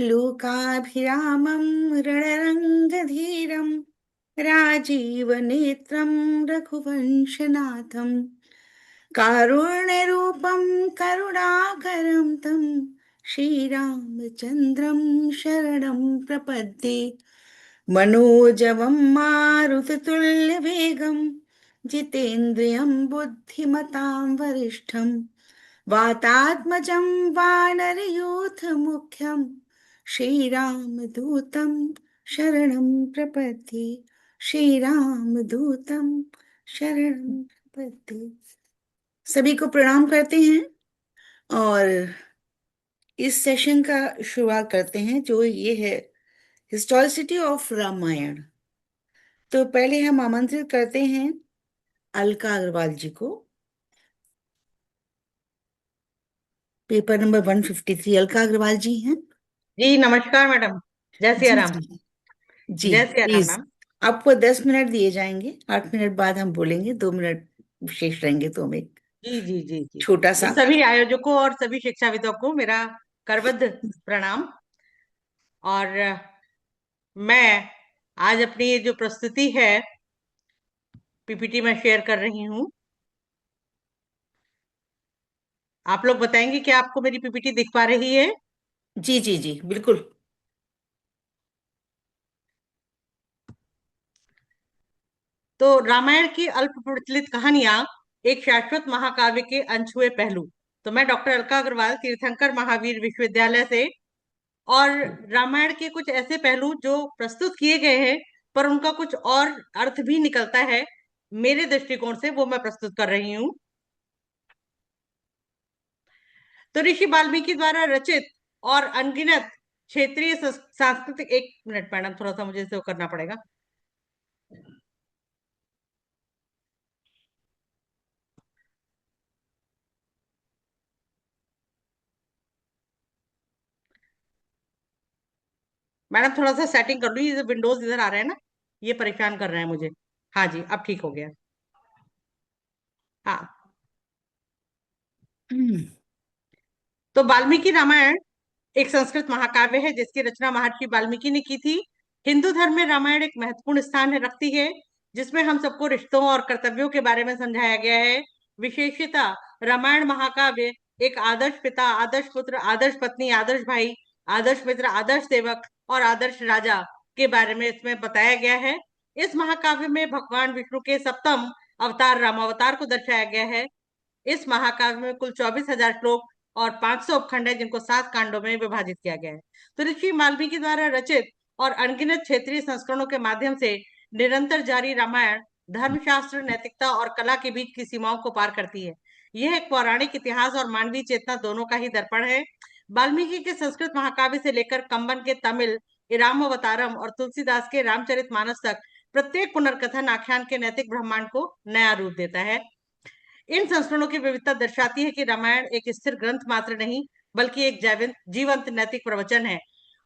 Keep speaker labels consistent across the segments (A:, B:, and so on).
A: लोकाभिरामं रणरङ्गधीरं राजीवनेत्रं रघुवंशनाथं कारुण्यरूपं करुणाकरं तं श्रीरामचन्द्रं शरणं प्रपद्ये। मनोजवं मारुततुल्यवेगं जितेन्द्रियं बुद्धिमतां वरिष्ठं वातात्मजं वानरयूथमुख्यं श्रीरामदूतं शरणं प्रपद्ये। श्रीरामदूतं शरणं प्रपद्ये। सभी को प्रणाम करते हैं और इस सेशन का शुरुआत करते हैं जो ये है हिस्टोरिसिटी ऑफ रामायण। तो पहले हम आमंत्रित करते हैं अलका अग्रवाल जी को। पेपर नंबर 153 अलका अग्रवाल जी हैं।
B: जी नमस्कार मैडम। जय सिया
A: जी
B: राम।
A: जी जी।
B: जय सिया राम
A: प्लीज,
B: मैम।
A: आपको 10 मिनट दिए जाएंगे। 8 मिनट बाद हम बोलेंगे, 2 मिनट शेष रहेंगे, तो हम एक
B: जी जी जी जी।
A: छोटा
B: जी
A: सा।
B: सभी आयोजकों और सभी शिक्षाविदों को मेरा करबद्ध प्रणाम। और मैं आज अपनी ये जो प्रस्तुति है पीपीटी में शेयर कर रही हूँ। आप लोग बताएंगे कि आपको मेरी पीपीटी दिख पा रही है?
A: जी जी जी, बिल्कुल।
B: तो रामायण की अल्प प्रचलित कहानियां एक शाश्वत महाकाव्य के अनछुए पहलू। तो मैं डॉक्टर अलका अग्रवाल तीर्थंकर महावीर विश्वविद्यालय से, और रामायण के कुछ ऐसे पहलू जो प्रस्तुत किए गए हैं पर उनका कुछ और अर्थ भी निकलता है मेरे दृष्टिकोण से, वो मैं प्रस्तुत कर रही हूँ। तो ऋषि वाल्मीकि द्वारा रचित और अनगिनत क्षेत्रीय सांस्कृतिक, एक मिनट मैडम, थोड़ा सा मुझे इसे वो करना पड़ेगा। मैडम थोड़ा सा सेटिंग कर लूँ, ये विंडोज इधर आ रहे हैं ना, ये परेशान कर रहे हैं मुझे। हाँ जी, अब ठीक हो गया। हाँ।
A: हम्म।
B: तो वाल्मीकि रामायण एक संस्कृत महाकाव्य है जिसकी रचना महर्षि वाल्मीकि ने की थी। हिंदू धर्म में रामायण एक महत्वपूर्ण स्थान है रखती है, जिसमें हम सबको रिश्तों और कर्तव्यों के बारे में समझाया गया है। विशेषता, रामायण महाकाव्य एक आदर्श पिता, आदर्श पुत्र, आदर्श पत्नी, आदर्श भाई, आदर्श मित्र, आदर्श सेवक और आदर्श राजा के बारे में इसमें बताया गया है। इस महाकाव्य में भगवान विष्णु के सप्तम अवतार रामावतार को दर्शाया गया है। इस महाकाव्य में कुल 24,000 श्लोक और 500 उपखंड है, जिनको 7 कांडों में विभाजित किया गया है। तो ऋषि वाल्मीकि द्वारा रचित और अनगिनत क्षेत्रीय संस्करणों के माध्यम से निरंतर जारी रामायण धर्मशास्त्र, नैतिकता और कला के बीच की सीमाओं को पार करती है। यह एक पौराणिक इतिहास और मानवीय चेतना दोनों का ही दर्पण है। वाल्मीकि के संस्कृत महाकाव्य से लेकर कंबन के तमिल इरामवतारम और तुलसीदास के रामचरितमानस तक प्रत्येक पुनर्कथन आख्यान के नैतिक ब्रह्मांड को नया रूप देता है। इन संस्करणों की विविधता दर्शाती है कि रामायण एक स्थिर ग्रंथ मात्र नहीं, बल्कि एक जीवंत नैतिक प्रवचन है।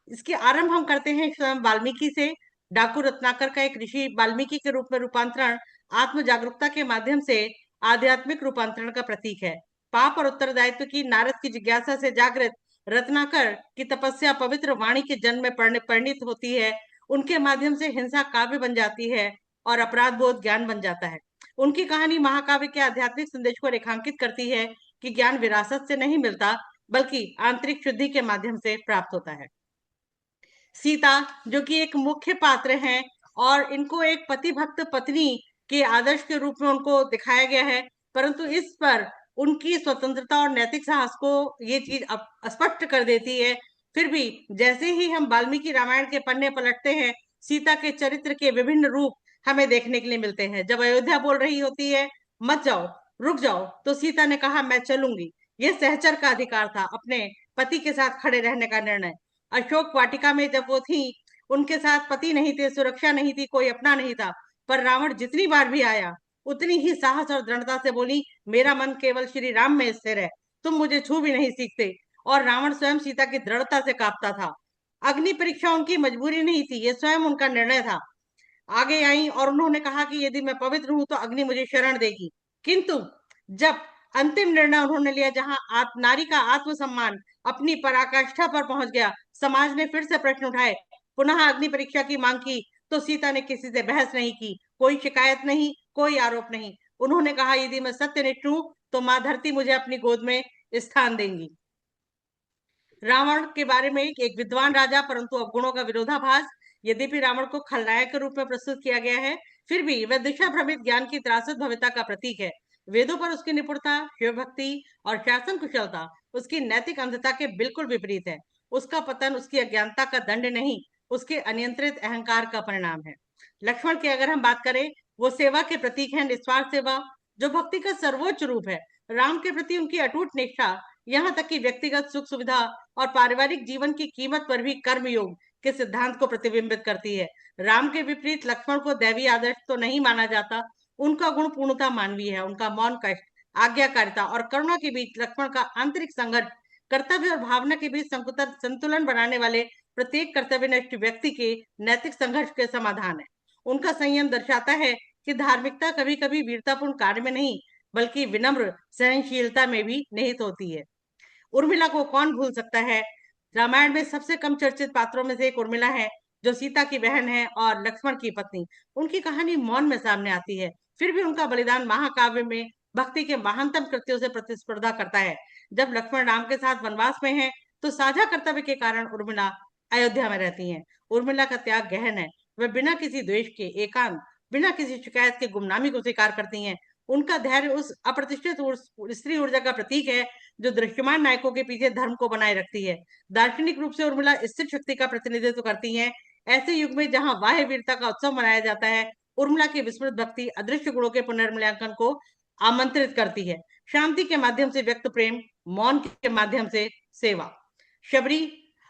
B: इसके आरंभ हम करते हैं स्वयं वाल्मीकि से। डाकू रत्नाकर का एक ऋषि वाल्मीकि के रूप में रूपांतरण आत्म जागरूकता के माध्यम से आध्यात्मिक रूपांतरण का प्रतीक है। पाप और उत्तरदायित्व की नारद की जिज्ञासा से जागृत रत्नाकर की तपस्या पवित्र वाणी के जन्म में परिणित होती है। उनके माध्यम से हिंसा काव्य बन जाती है और अपराध बोध ज्ञान बन जाता है। उनकी कहानी महाकाव्य के आध्यात्मिक संदेश को रेखांकित करती है कि ज्ञान विरासत से नहीं मिलता, बल्कि आंतरिक शुद्धि के माध्यम से प्राप्त होता है। सीता, जो कि एक मुख्य पात्र हैं, और इनको एक पति भक्त पत्नी के आदर्श के रूप में उनको दिखाया गया है, परंतु इस पर उनकी स्वतंत्रता और नैतिक साहस को ये चीज स्पष्ट कर देती है। फिर भी जैसे ही हम वाल्मीकि रामायण के पन्ने पलटते हैं, सीता के चरित्र के विभिन्न रूप हमें देखने के लिए मिलते हैं। जब अयोध्या बोल रही होती है, मत जाओ, रुक जाओ, तो सीता ने कहा, मैं चलूंगी। यह सहचर का अधिकार था, अपने पति के साथ खड़े रहने का निर्णय। अशोक वाटिका में जब वो थी, उनके साथ पति नहीं थे, सुरक्षा नहीं थी, कोई अपना नहीं था, पर रावण जितनी बार भी आया उतनी ही साहस और दृढ़ता से बोली, मेरा मन केवल श्री राम में स्थिर है, तुम मुझे छू भी नहीं सीखते। और रावण स्वयं सीता की दृढ़ता से कांपता था। अग्नि परीक्षा उनकी मजबूरी नहीं थी, ये स्वयं उनका निर्णय था। आगे आई और उन्होंने कहा कि यदि मैं पवित्र हूं तो अग्नि मुझे शरण देगी। किंतु जब अंतिम निर्णय उन्होंने लिया, जहां नारी का आत्मसम्मान अपनी पराकाष्ठा पर पहुंच गया। समाज ने फिर से प्रश्न उठाए, पुनः अग्नि परीक्षा की मांग की, तो सीता ने किसी से बहस नहीं की, कोई शिकायत नहीं, कोई आरोप नहीं। उन्होंने कहा, यदि मैं सत्यनिष्ठ हूं तो मां धरती मुझे अपनी गोद में स्थान देंगी। रावण के बारे में एक विद्वान राजा परंतु अवगुणों का विरोधाभास। यद्यपि रावण को खलनायक के रूप में प्रस्तुत किया गया है, फिर भी वह दिशा भ्रमित ज्ञान की त्रासद भव्यता का प्रतीक है। वेदों पर उसकी निपुणता, शिव भक्ति और शासन कुशलता उसकी नैतिक अंधता के बिल्कुल विपरीत है। उसका पतन उसकी अज्ञानता का दंड नहीं, उसके अनियंत्रित अहंकार का परिणाम है। लक्ष्मण की अगर हम बात करें, वो सेवा के प्रतीक है, निस्वार्थ सेवा जो भक्ति का सर्वोच्च रूप है। राम के प्रति उनकी अटूट निष्ठा, यहाँ तक कि व्यक्तिगत सुख सुविधा और पारिवारिक जीवन की कीमत पर भी कर्मयोग के सिद्धांत को प्रतिबिंबित करती है। राम के विपरीत लक्ष्मण को दैवी आदर्श तो नहीं माना जाता। उनका गुण पूर्णता मानवीय है। उनका मौन कष्ट, आज्ञाकारिता और करुणा के बीच लक्ष्मण का आंतरिक संघर्ष, कर्तव्य और भावना के बीच संतुलन बनाने वाले प्रत्येक कर्तव्यनिष्ठ व्यक्ति के नैतिक संघर्ष के समाधान है। उनका संयम दर्शाता है कि धार्मिकता कभी कभी वीरतापूर्ण कार्य में नहीं, बल्कि विनम्र सहनशीलता में भी निहित होती है। उर्मिला को कौन भूल सकता है। रामायण में सबसे कम चर्चित पात्रों में से एक उर्मिला है, जो सीता की बहन है और लक्ष्मण की पत्नी। उनकी कहानी मौन में सामने आती है, फिर भी उनका बलिदान महाकाव्य में भक्ति के महानतम कृत्यों से प्रतिस्पर्धा करता है। जब लक्ष्मण राम के साथ वनवास में है, तो साझा कर्तव्य के कारण उर्मिला अयोध्या में रहती है। उर्मिला का त्याग गहन है। वह बिना किसी द्वेष के एकांत, बिना किसी शिकायत के गुमनामी को स्वीकार करती हैं। उनका धैर्य उस अप्रतिष्ठित स्त्री ऊर्जा का प्रतीक है जो दृश्यमान नायकों के पीछे धर्म को बनाए रखती है। दार्शनिक रूप से उर्मिला स्थिर शक्ति का प्रतिनिधित्व करती हैं। ऐसे युग में जहां बाह्य वीरता का उत्सव मनाया जाता है, उर्मिला की विस्मृत भक्ति अदृश्य गुणों के पुनर्मूल्यांकन को आमंत्रित करती है। शांति के माध्यम से व्यक्त प्रेम, मौन के माध्यम से सेवा। शबरी,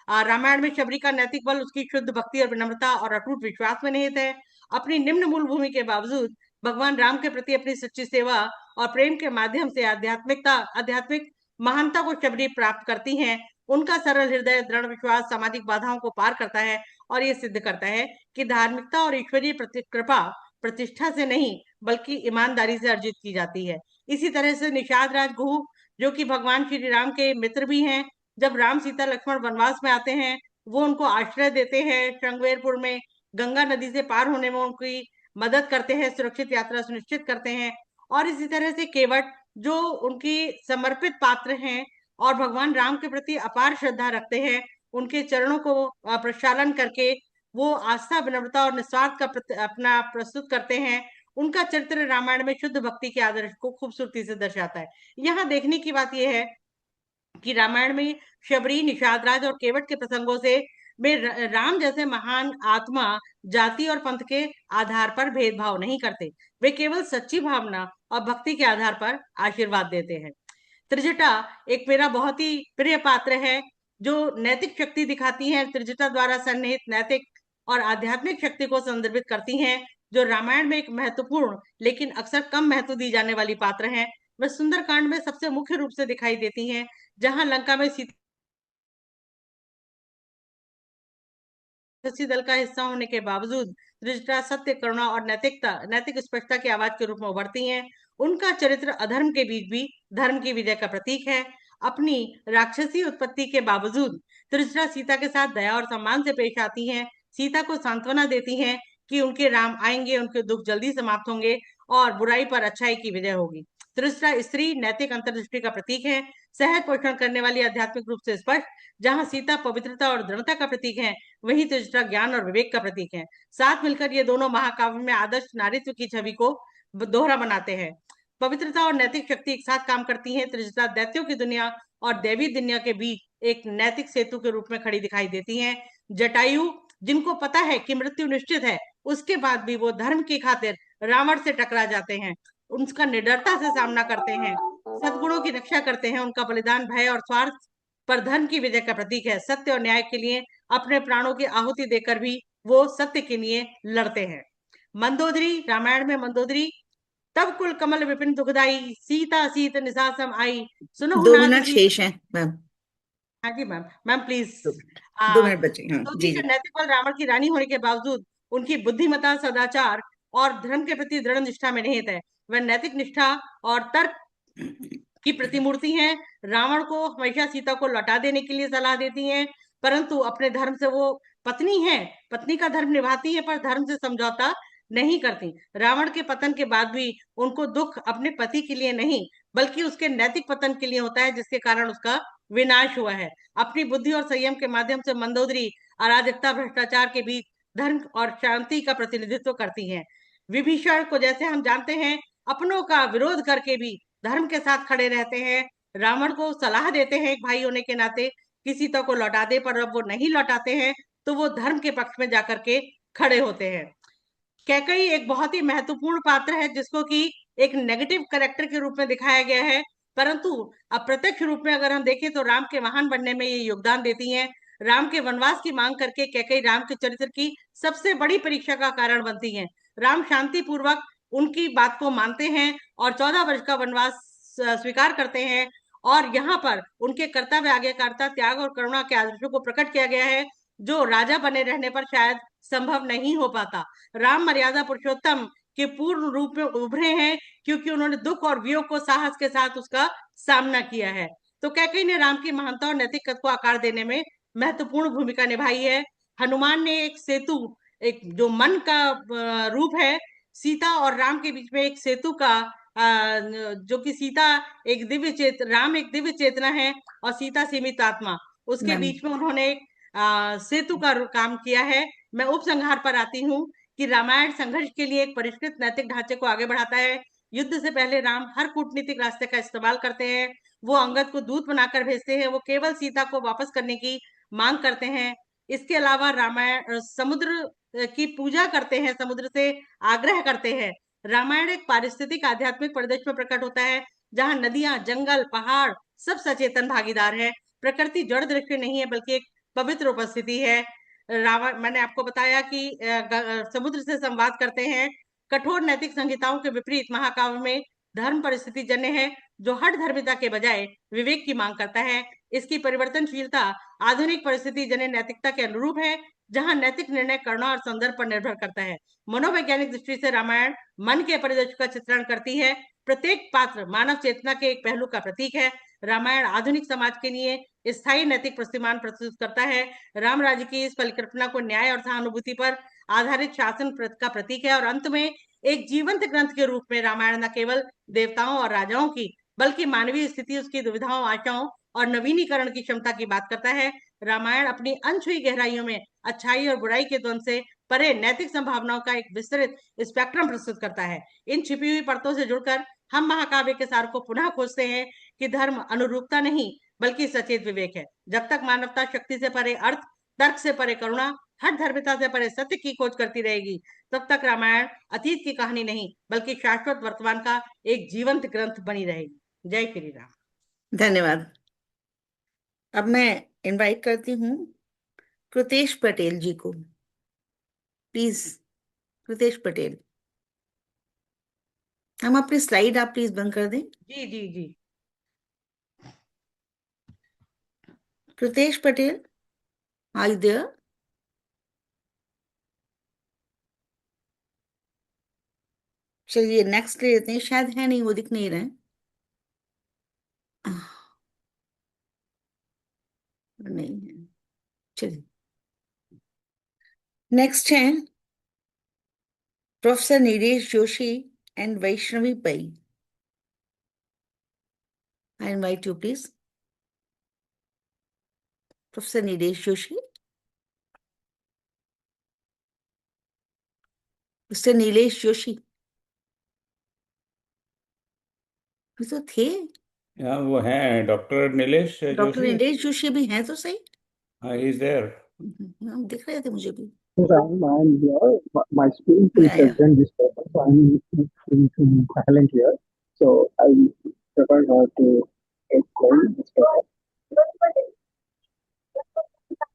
B: रामायण में शबरी का नैतिक बल उसकी शुद्ध भक्ति और विनम्रता और अटूट विश्वास में निहित है। अपनी निम्न मूल भूमि के बावजूद भगवान राम के प्रति अपनी सच्ची सेवा और प्रेम के माध्यम से आध्यात्मिक महानता को शबरी प्राप्त करती हैं। उनका सरल हृदय, दृढ़ विश्वास सामाजिक बाधाओं को पार करता है और ये सिद्ध करता है कि धार्मिकता और ईश्वरीय कृपा प्रतिष्ठा से नहीं, बल्कि ईमानदारी से अर्जित की जाती है। इसी तरह से निषाद राज गुह, जो कि भगवान श्री राम के मित्र भी हैं, जब राम सीता लक्ष्मण वनवास में आते हैं, वो उनको आश्रय देते हैं। श्रृंगवेरपुर में गंगा नदी से पार होने में उनकी मदद करते हैं, सुरक्षित यात्रा सुनिश्चित करते हैं। और इसी तरह से केवट, जो उनकी समर्पित पात्र हैं और भगवान राम के प्रति अपार श्रद्धा रखते हैं, उनके चरणों को प्रक्षालन करके वो आस्था, विनम्रता और निस्वार्थ का अपना प्रस्तुत करते हैं। उनका चरित्र रामायण में शुद्ध भक्ति के आदर्श को खूबसूरती से दर्शाता है। यहाँ देखने की बात यह है कि रामायण में शबरी, निषाद राज और केवट के प्रसंगों से में राम जैसे महान आत्मा जाति और पंथ के आधार पर भेदभाव नहीं करते। वे केवल सच्ची भावना और भक्ति के आधार पर आशीर्वाद देते हैं। त्रिजटा एक मेरा बहुत ही प्रिय पात्र है, जो नैतिक शक्ति दिखाती है। त्रिजटा द्वारा सन्निहित नैतिक और आध्यात्मिक शक्ति को संदर्भित करती हैं, जो रामायण में एक महत्वपूर्ण लेकिन अक्सर कम महत्व दी जाने वाली पात्र हैं। वह सुंदरकांड में सबसे मुख्य रूप से दिखाई देती हैं, जहां लंका में सीता दल का हिस्सा होने के बावजूद त्रिजटा सत्य, करुणा और नैतिक स्पष्टता की आवाज के रूप में उभरती हैं। उनका चरित्र अधर्म के बीच भी धर्म की विजय का प्रतीक है। अपनी राक्षसी उत्पत्ति के बावजूद त्रिजटा सीता के साथ दया और सम्मान से पेश आती हैं। सीता को सांत्वना देती हैं कि उनके राम आएंगे, उनके दुख जल्दी समाप्त होंगे और बुराई पर अच्छाई की विजय होगी। त्रिजटा स्त्री नैतिक अंतर्दृष्टि का प्रतीक है, सहज पोषण करने वाली, आध्यात्मिक रूप से स्पष्ट। जहां सीता पवित्रता और दृढ़ता का प्रतीक है, वही त्रिजटा ज्ञान और विवेक का प्रतीक है। साथ मिलकर ये दोनों महाकाव्य में आदर्श नारीत्व की छवि को दोहरा बनाते हैं। पवित्रता और नैतिक शक्ति एक साथ काम करती हैं। त्रिजटा दैत्यों की दुनिया और देवी दुनिया के बीच एक नैतिक सेतु के रूप में खड़ी दिखाई देती हैं। जटायु, जिनको पता है कि मृत्यु निश्चित है, उसके बाद भी वो धर्म की खातिर रावण से टकरा जाते हैं, उनका निडरता से सामना करते हैं, सद्गुणों की रक्षा करते हैं। उनका बलिदान भय और स्वार्थ पर धर्म की विजय का प्रतीक है। सत्य और न्याय के लिए अपने प्राणों की आहुति देकर भी वो सत्य के लिए लड़ते हैं। मंदोदरी, रामायण में मंदोदरी, तब कुल कमल विपिन दुखदाई, सीता सीत निसासम आई, सुनो
A: दो
B: नाथ
A: मिनट
B: जी।
A: शेष है मैम।
B: हाँ जी मैम, मैम प्लीज।
A: 2 मिनट, दो
B: आ,
A: मिनट बचे, हाँ
B: मंदोदरी
A: जी
B: का
A: जी।
B: नैतिक बल रावण की रानी होने के बावजूद उनकी बुद्धिमता, सदाचार और धर्म के प्रति दृढ़ निष्ठा में निहित है। वह नैतिक निष्ठा और तर्क की प्रतिमूर्ति हैं। रावण को हमेशा सीता को लौटा देने के लिए सलाह देती हैं, परंतु अपने धर्म से वो पत्नी है, पत्नी का धर्म निभाती है, पर धर्म से समझौता नहीं करती। रावण के पतन के बाद भी उनको दुख अपने पति के लिए नहीं, बल्कि उसके नैतिक पतन के लिए होता है, जिसके कारण उसका विनाश हुआ है। अपनी बुद्धि और संयम के माध्यम से मंदोदरी अराजकता भ्रष्टाचार के बीच धर्म और शांति का प्रतिनिधित्व करती हैं। विभीषण को जैसे हम जानते हैं, अपनों का विरोध करके भी धर्म के साथ खड़े रहते हैं। रावण को सलाह देते हैं एक भाई होने के नाते कि सीता को लौटा दे, पर अब वो नहीं लौटाते हैं तो वो धर्म के पक्ष में जाकर के खड़े होते हैं। कैकई एक बहुत ही महत्वपूर्ण पात्र है, जिसको कि एक नेगेटिव कैरेक्टर के रूप में दिखाया गया है, परंतु अप्रत्यक्ष रूप में अगर हम देखें तो राम के महान बनने में ये योगदान देती हैं। राम के वनवास की मांग करके कैकई राम के चरित्र की सबसे बड़ी परीक्षा का कारण बनती हैं। राम शांति पूर्वक उनकी बात को मानते हैं और 14 वर्ष का वनवास स्वीकार करते हैं। और यहाँ पर उनके कर्तव्य, आज्ञाकारिता, त्याग और करुणा के आदर्शों को प्रकट किया गया है, जो राजा बने रहने पर शायद संभव नहीं हो पाता। राम मर्यादा पुरुषोत्तम के पूर्ण रूप में उभरे हैं, क्योंकि उन्होंने दुख और वियोग को साहस के साथ उसका सामना किया है। तो कैकई ने राम की महानता और नैतिक कद को आकार देने में महत्वपूर्ण भूमिका निभाई है। हनुमान ने एक सेतु, एक जो मन का रूप है, सीता और राम के बीच में एक सेतु का, जो कि सीता एक दिव्य राम एक दिव्य चेतना है और सीता सीमित आत्मा, उसके
A: मैम,
B: बीच में उन्होंने एक सेतु का काम किया है। मैं उपसंहार पर आती हूँ कि रामायण संघर्ष के लिए एक परिष्कृत नैतिक ढांचे को आगे बढ़ाता है। युद्ध से पहले राम हर कूटनीतिक रास्ते का इस्तेमाल करते हैं। वो अंगद को दूत बनाकर भेजते हैं, वो केवल सीता को वापस करने की मांग करते हैं। इसके अलावा रामायण समुद्र की पूजा करते हैं, समुद्र से आग्रह करते हैं। रामायण एक पारिस्थितिक आध्यात्मिक परिदृश्य में प्रकट होता है, जहाँ नदियां, जंगल, पहाड़ सब सचेतन भागीदार है। प्रकृति जड़ दृश्य नहीं है, बल्कि एक पवित्र उपस्थिति है। रावण, मैंने आपको बताया कि समुद्र से संवाद करते हैं। कठोर नैतिक संहिताओं के विपरीत महाकाव्य में धर्म परिस्थिति जन्य है, जो हठ धर्मिता के बजाय विवेक की मांग करता है। इसकी परिवर्तनशीलता आधुनिक परिस्थिति जन्य नैतिकता के अनुरूप है, जहां नैतिक निर्णय करना और संदर्भ पर निर्भर करता है। मनोवैज्ञानिक दृष्टि से रामायण मन के परिदृश्य का चित्रण करती है। प्रत्येक पात्र मानव चेतना के एक पहलू का प्रतीक है। रामायण आधुनिक समाज के लिए स्थायी नैतिक प्रतिमान प्रस्तुत करता है। राम राज्य की इस परिकल्पना को न्याय और सहानुभूति पर आधारित शासन का प्रतीक है। और अंत में एक जीवंत ग्रंथ के रूप में रामायण न केवल देवताओं और राजाओं की, बल्कि मानवीय स्थिति, उसकी दुविधाओं, आशाओं और नवीनीकरण की क्षमता की बात करता है। रामायण अपनी अनछुई गहराइयों में अच्छाई और बुराई के द्वंद से परे नैतिक संभावनाओं का एक विस्तृत स्पेक्ट्रम प्रस्तुत करता है। इन छिपी हुई परतों से जुड़कर हम महाकाव्य के सार को पुनः खोजते हैं कि धर्म अनुरूपता नहीं, बल्कि सचेत विवेक है। जब तक मानवता शक्ति से परे अर्थ, तर्क से परे करुणा, हर धर्मिता से परे सत्य की खोज करती रहेगी, तब तक रामायण अतीत की कहानी नहीं, बल्कि शाश्वत वर्तमान का एक जीवंत ग्रंथ बनी रहेगी। जय श्री राम।
A: धन्यवाद। अब मैं इनवाइट करती हूँ कृतेश पटेल जी को। प्लीज, कृतेश पटेल, हम अपनी स्लाइड आप प्लीज बंद कर दें।
B: जी जी जी।
A: Kritesh Patel, are you there? चलिए नेक्स्ट ले लेते हैं, शायद है नहीं, वो दिख नहीं रहे हैं। नहीं है। चलिए नेक्स्ट है प्रोफेसर नीलेश जोशी एंड वैष्णवी पै। I invite you please, professor Nilesh Joshi. Mister Nilesh Joshi, ये तो थे।
C: हाँ, वो हैं डॉक्टर नीलेश
A: डॉक्टर
C: जोशी।
A: नीलेश जोशी भी हैं तो सही।
C: हाँ, ही इज देयर।
A: हम दिख रहे थे मुझे भी।
D: I'm here. My screen will
A: या
D: present this paper, so I'm silent here. So I prefer to explain this paper.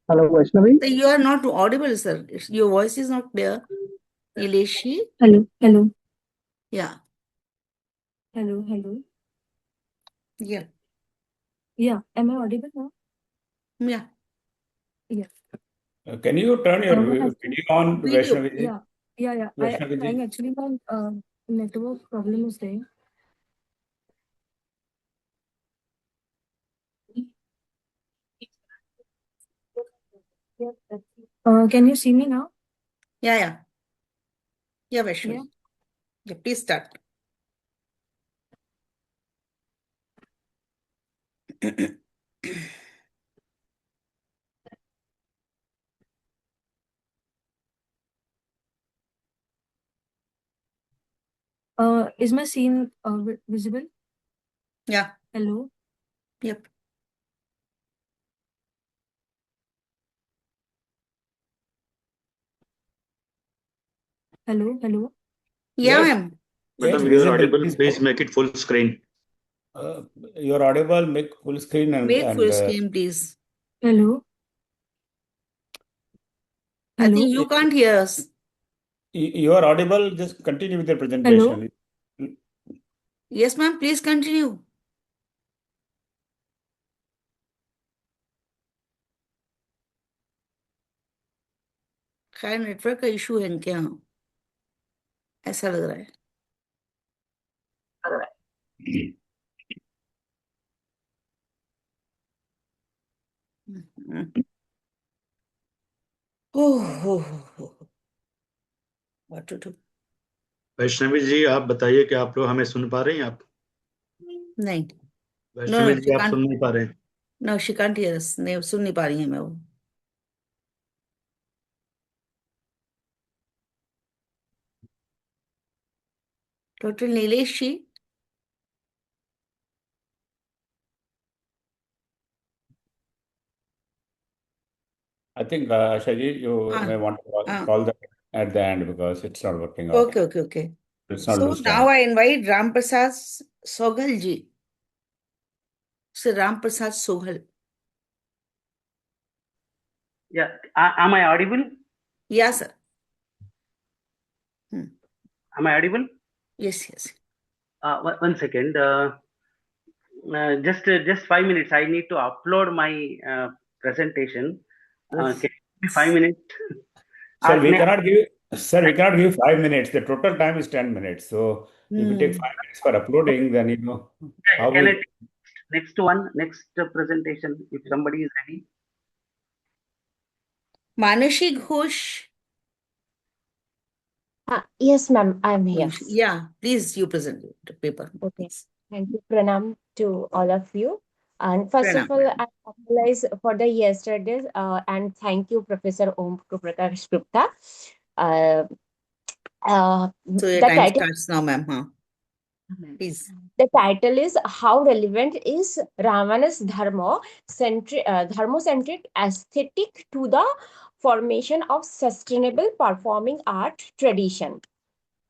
D: Hello, Vaishnavi.
A: You are not audible, sir. Your voice is not clear. Nileshi?
E: Hello, hello,
A: Yeah,
E: hello, hello.
A: yeah,
E: Yeah, am I audible now?
A: yeah.
E: Yes.
C: Can you turn your
E: Actually,
C: video on,
A: Video.
C: Vaishnavi ji?
E: yeah. I
C: Vaishnavi
E: am
C: ji.
E: trying. Actually, my network problem is there. Can you see me now?
A: Yeah. Yeah, Vaishnavi.
E: Yeah.
A: Yeah, please start.
E: Is my scene visible?
A: Yeah.
E: Hello?
A: Yep.
E: Hello?
A: Yeah,
C: Yes,
A: ma'am.
C: it's
F: Madam, you are
C: visible.
F: audible.
C: Please
F: Please
C: go.
F: make it full screen.
C: You're audible. Make full screen
A: Make full
C: and
A: screen, please.
E: Hello?
A: I think
E: Hello?
A: you can't hear us.
C: you are audible. Just continue with the
E: Hello?
C: presentation.
A: Yes, ma'am. Please continue. खैर network का issue है इनके यहाँ, ऐसा लग रहा है. What to do?
F: Vaishnavi जी, आप बताइए कि आप लोग हमें सुन पा रहे हैं? आप
A: नहीं.
F: वैष्णवी जी,
A: she
F: आप
A: can't.
F: सुन नहीं पा रहे हैं?
A: No, she can't hear us. नहीं, सुन नहीं पा रही है मैं वो. Doctor Nilesh ji.
C: I think Shaji, you may want to call that at the end because it's not working out.
A: Okay.
C: It's not
A: So
C: loose
A: now
C: time.
A: I invite Ram Prasad Soghal ji. Sir Ram Prasad Soghal.
G: Yeah, am I audible?
A: Yeah, sir.
G: Am I audible?
A: Yes.
G: One second. Just 5 minutes. I need to upload my presentation. Can you give me 5 minutes?
C: Sir, we
G: May-
C: cannot give you 5 minutes. The total time is 10 minutes. So if you take 5 minutes for uploading, then how
G: Can I
C: we
G: take next presentation if somebody is ready?
A: Manashi Ghosh.
H: Yes, ma'am, I'm here.
A: Yeah, please you present the paper.
H: Okay. Thank you. Pranam to all of you. And first
A: Pranam.
H: of all, I apologize for the yesterday's and thank you, Professor Om Prakash Gupta.
A: So your
H: The
A: time
H: title,
A: starts now, ma'am. Huh? Please.
H: the title is How Relevant is Ravana's Dharmocentric Aesthetic to the Formation of Sustainable Performing Art Tradition?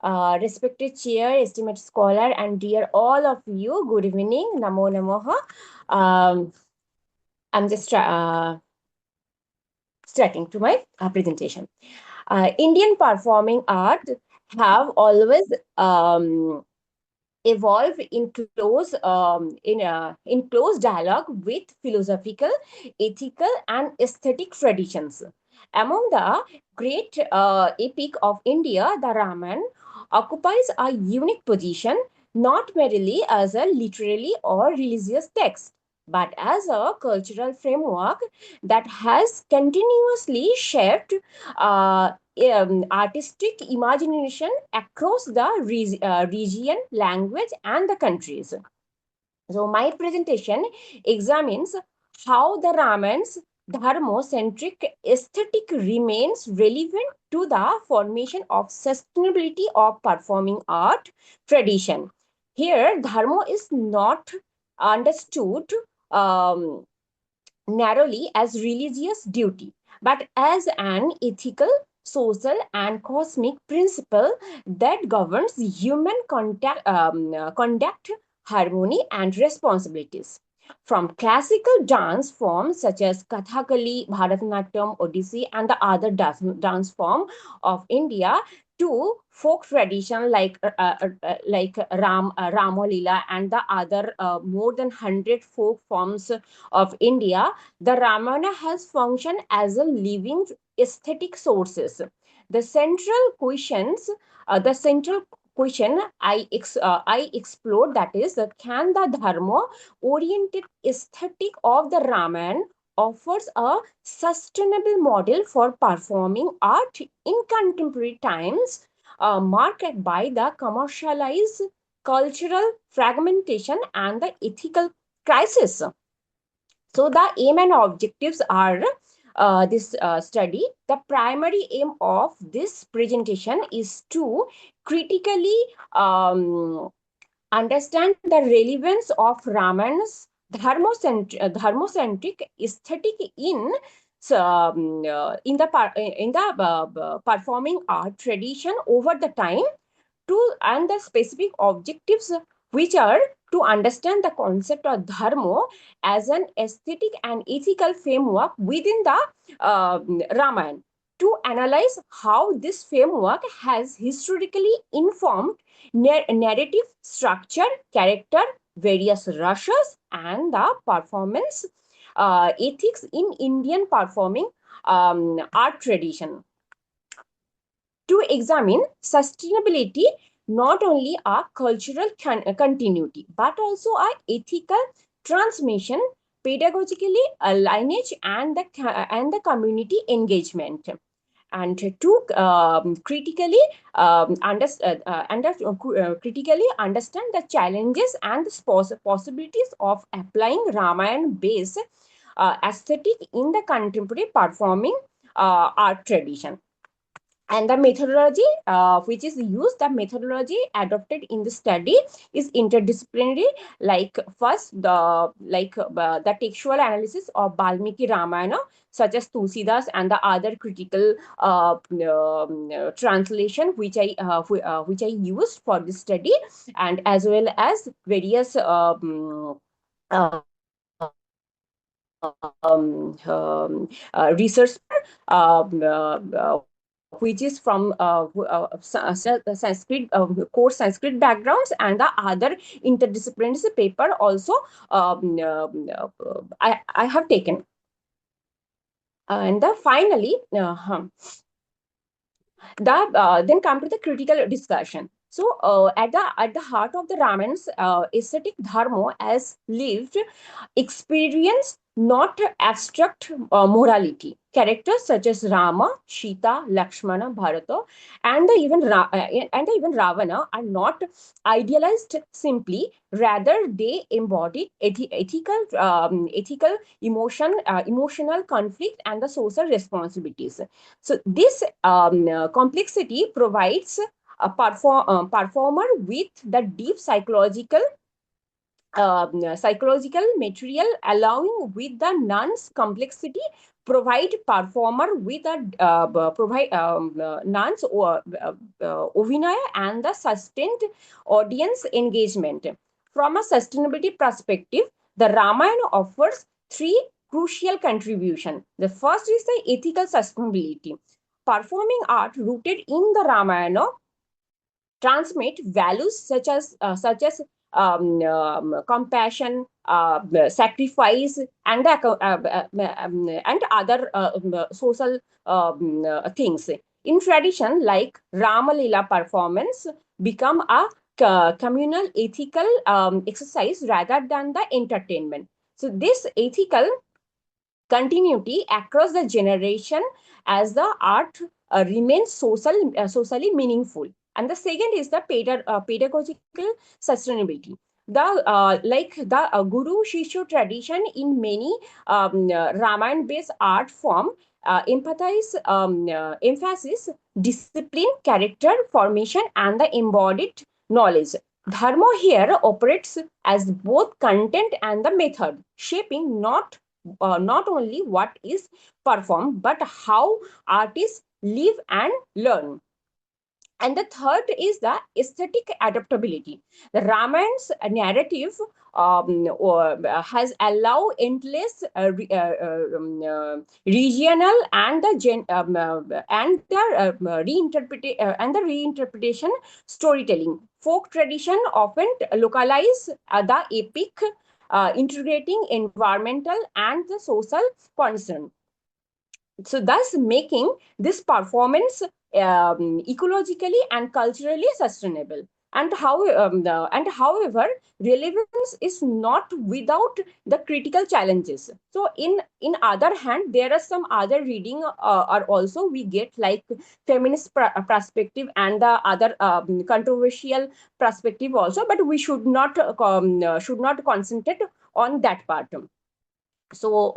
H: Respected chair, esteemed scholar, and dear all of you, good evening. Namo Namoha. I'm just starting to my presentation. Indian performing art have always evolved in close dialogue with philosophical, ethical, and aesthetic traditions. Among the great epic of India, the Ramayana occupies a unique position, not merely as a literary or religious text, but as a cultural framework that has continuously shaped artistic imagination across the region, language, and the countries. So my presentation examines how the Raman's dharmocentric aesthetic remains relevant to the formation of sustainability of performing art tradition. Here, dharma is not understood narrowly as religious duty, but as an ethical, social, and cosmic principle that governs human conduct, harmony, and responsibilities. From classical dance forms such as Kathakali, Bharatanatyam, Odissi, and the other dance form of India to folk tradition like Ramo Lila and the other more than 100 folk forms of India, the Ramayana has functioned as a living aesthetic sources. The central question I explored, that is, can the dharma oriented aesthetic of the Ramayana offers a sustainable model for performing art in contemporary times, marked by the commercialized cultural fragmentation and the ethical crisis. So the aim and objectives are this study. The primary aim of this presentation is to critically understand the relevance of Ramayana's dharmocentric aesthetic in the performing art tradition over the time, and the specific objectives, which are to understand the concept of dharma as an aesthetic and ethical framework within the Ramayana, to analyze how this framework has historically informed narrative structure, character, various rushes, and the performance ethics in Indian performing art tradition. To examine sustainability, not only a cultural continuity, but also a ethical transmission, pedagogically a lineage, and the community engagement. And to critically critically understand the challenges and the possibilities of applying Ramayana-based aesthetic in the contemporary performing art tradition. And the methodology which is used, the methodology adopted in the study is interdisciplinary. Like first, the textual analysis of Balmiki Ramayana, such as Tulsidas and the other critical translation which I used for this study, and as well as various research which is from Sanskrit core Sanskrit backgrounds, and the other interdisciplinary paper also I have taken. And finally, then come to the critical discussion. So at the heart of the Ramayana's aesthetic dharma as lived experience, not abstract morality. Characters such as Rama, Sita, Lakshmana, Bharata, and even Ravana are not idealized simply. Rather, they embody ethical emotional conflict, and the social responsibilities. So this complexity provides a performer with the deep psychological material, allowing with the nuns complexity provide performer with a nuns or Ovinaya and the sustained audience engagement. From a sustainability perspective, the Ramayana offers three crucial contributions. The first is the ethical sustainability. Performing art rooted in the Ramayana transmit values such as compassion, sacrifice, and other social things. In tradition, like Rama Leela performance, become a communal ethical exercise rather than the entertainment. So this ethical continuity across the generation as the art remains socially meaningful. And the second is the pedagogical sustainability. The Guru Shishya tradition in many Ramayana-based art form emphasis discipline, character formation, and the embodied knowledge. Dharma here operates as both content and the method, shaping not only what is performed, but how artists live and learn. And the third is the aesthetic adaptability. The Ramayana's narrative has allowed endless regional and the reinterpretation storytelling. Folk tradition often localize the epic, integrating environmental and the social concern. So thus making this performance ecologically and culturally sustainable. and however, relevance is not without the critical challenges. So in other hand, there are some other reading are also we get, like feminist perspective and the other controversial perspective also, but we should not concentrate on that part. So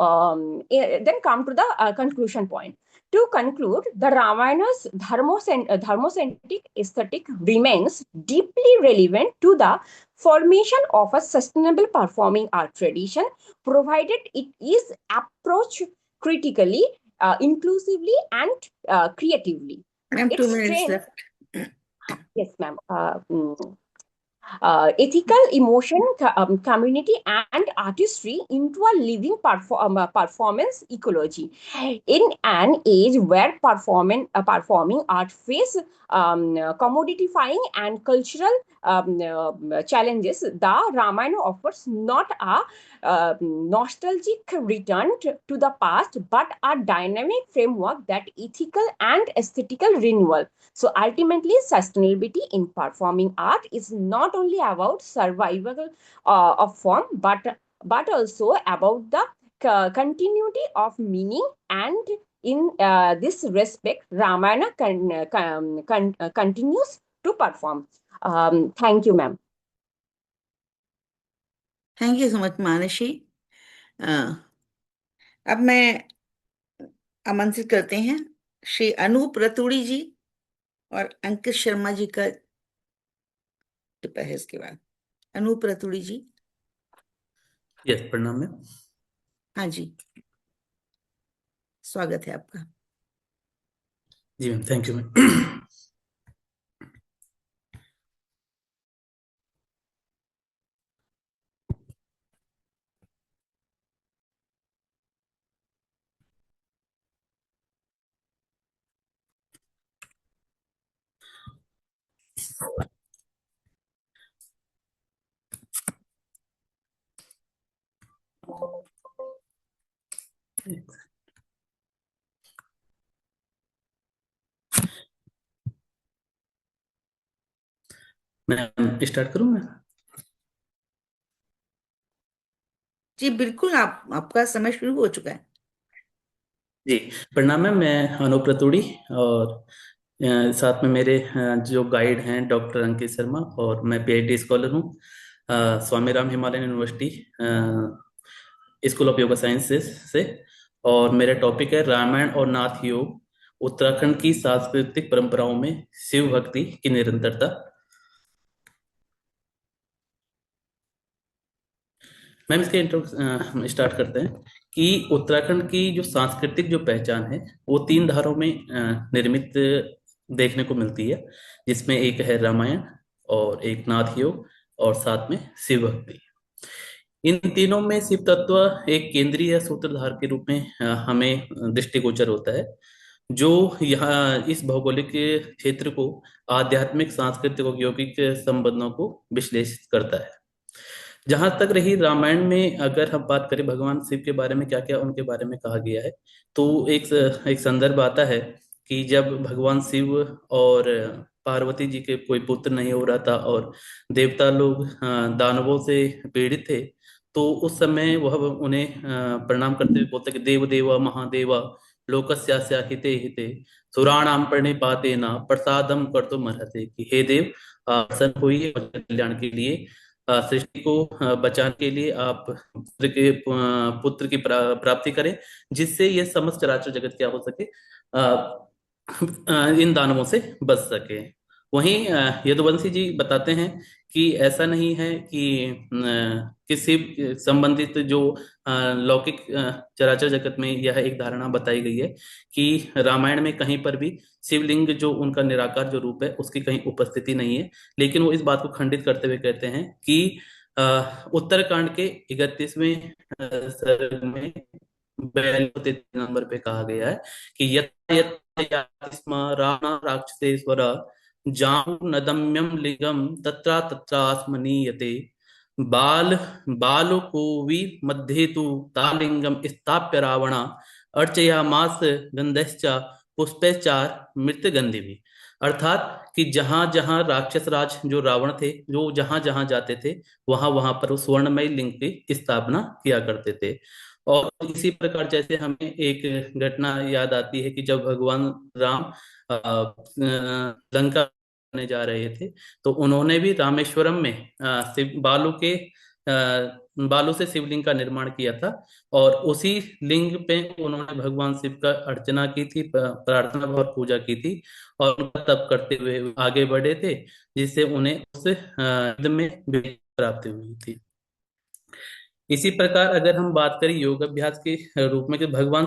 H: then come to the conclusion point. To conclude, the Ramayana's dharmocentric aesthetic remains deeply relevant to the formation of a sustainable performing art tradition, provided it is approached critically, inclusively, and creatively.
A: Ma'am, 2
H: Its
A: minutes
H: strength,
A: left.
H: yes, ma'am. Ethical emotion, community, and artistry into a living performance ecology. In an age where performing art face commodifying and cultural challenges, the Ramayana offers not a nostalgic return to the past, but a dynamic framework that ethical and aesthetical renewal. So ultimately, sustainability in performing art is not only about survival of form, but also about the continuity of meaning. And in this respect, Ramayana continues to perform. Thank you, ma'am.
A: Thank you so much Mansi. अब मैं आमंत्रित करते हैं श्री अनूप रतूड़ी जी और अंकित शर्मा जी का टिप्पा है इसके बाद। अनूप रतूड़ी जी।
I: यस, प्रणाम मैम।
A: हाँ जी, स्वागत है आपका।
I: जी ma'am, thank you ma'am. Ma'am start करूं मैं?
A: जी बिल्कुल, आपका समय शुरू हो चुका है।
I: जी प्रणाम मैम, मैं अनूप रतूड़ी और साथ में मेरे जो गाइड हैं डॉक्टर अंकित शर्मा, और मैं पीएचडी स्कॉलर हूँ Swami Ram Himalayan university school of yoga sciences से। और मेरा टॉपिक है रामायण और नाथ योग, उत्तराखंड की सांस्कृतिक परंपराओं में शिव भक्ति की निरंतरता। मैम इसके इंट्रो स्टार्ट करते हैं कि उत्तराखंड की जो सांस्कृतिक जो पहचान है वो 3 धारों में निर्मित देखने को मिलती है, जिसमें एक है रामायण और एक नाथ योग और साथ में शिव भक्ति। इन तीनों में शिव तत्व एक केंद्रीय सूत्रधार के रूप में हमें दृष्टिगोचर होता है, जो यहाँ इस भौगोलिक क्षेत्र को आध्यात्मिक, सांस्कृतिक और यौगिक संबंधों को विश्लेषित करता है। जहां तक रही रामायण में, अगर हम बात करें भगवान शिव के बारे में क्या क्या उनके बारे में कहा गया है, तो एक संदर्भ आता है कि जब भगवान शिव और पार्वती जी के कोई पुत्र नहीं हो रहा था और देवता लोग दानवों से पीड़ित थे, तो उस समय वह उन्हें प्रणाम करते हुए बोलते कि देव देवा महादेवा लोकस्यास्या हिते हिते सुराणाम प्रणिपाते न प्रसादम कर्तुम अर्हते, कि हे देव प्रसन्न होइए और कल्याण के लिए, सृष्टि को बचाने के लिए आप पुत्र की प्राप्ति करें, जिससे ये समस्त चराचर जगत क्या हो सके, इन दानवों से बच सके। वहीं यदुवंशी जी बताते हैं कि ऐसा नहीं है कि किसी संबंधित जो लौकिक चराचर जगत में यह एक धारणा बताई गई है कि रामायण में कहीं पर भी शिवलिंग जो उनका निराकार जो रूप है उसकी कहीं उपस्थिति नहीं है, लेकिन वो इस बात को खंडित करते हुए कहते हैं कि उत्तरकांड के 31वें सर्ग में 42 नंबर पे कहा गया है कि यस्म रावण राक्षसेश्वर जाम नदम्यम लिंगम तत्रा तत्रास्मनीयते बालको वि मध्ये तु तालिंगम स्थाप्य रावण अर्चयामास गंधश्च पुष्पैश्चार मृत गंधिभिः। अर्थात कि जहां जहां राक्षस राज जो रावण थे, जो जहां जहां जाते थे, वहां वहां पर उस स्वर्णमयी लिंग की स्थापना किया करते थे। और इसी प्रकार जैसे हमें एक घटना याद आती है कि जब भगवान राम लंका ने जा रहे थे, तो उन्होंने भी रामेश्वरम में शिव बालू से शिवलिंग का निर्माण किया था। और उसी लिंग पे उन्होंने भगवान शिव का अर्चना की थी, प्रार्थना और पूजा की थी, और उनका तप करते हुए आगे बढ़े थे, जिससे उन्हें उस युद्ध में विजय प्राप्ति हुई थी। इसी प्रकार अगर हम बात करें योगाभ्यास के रूप में, कि भगवान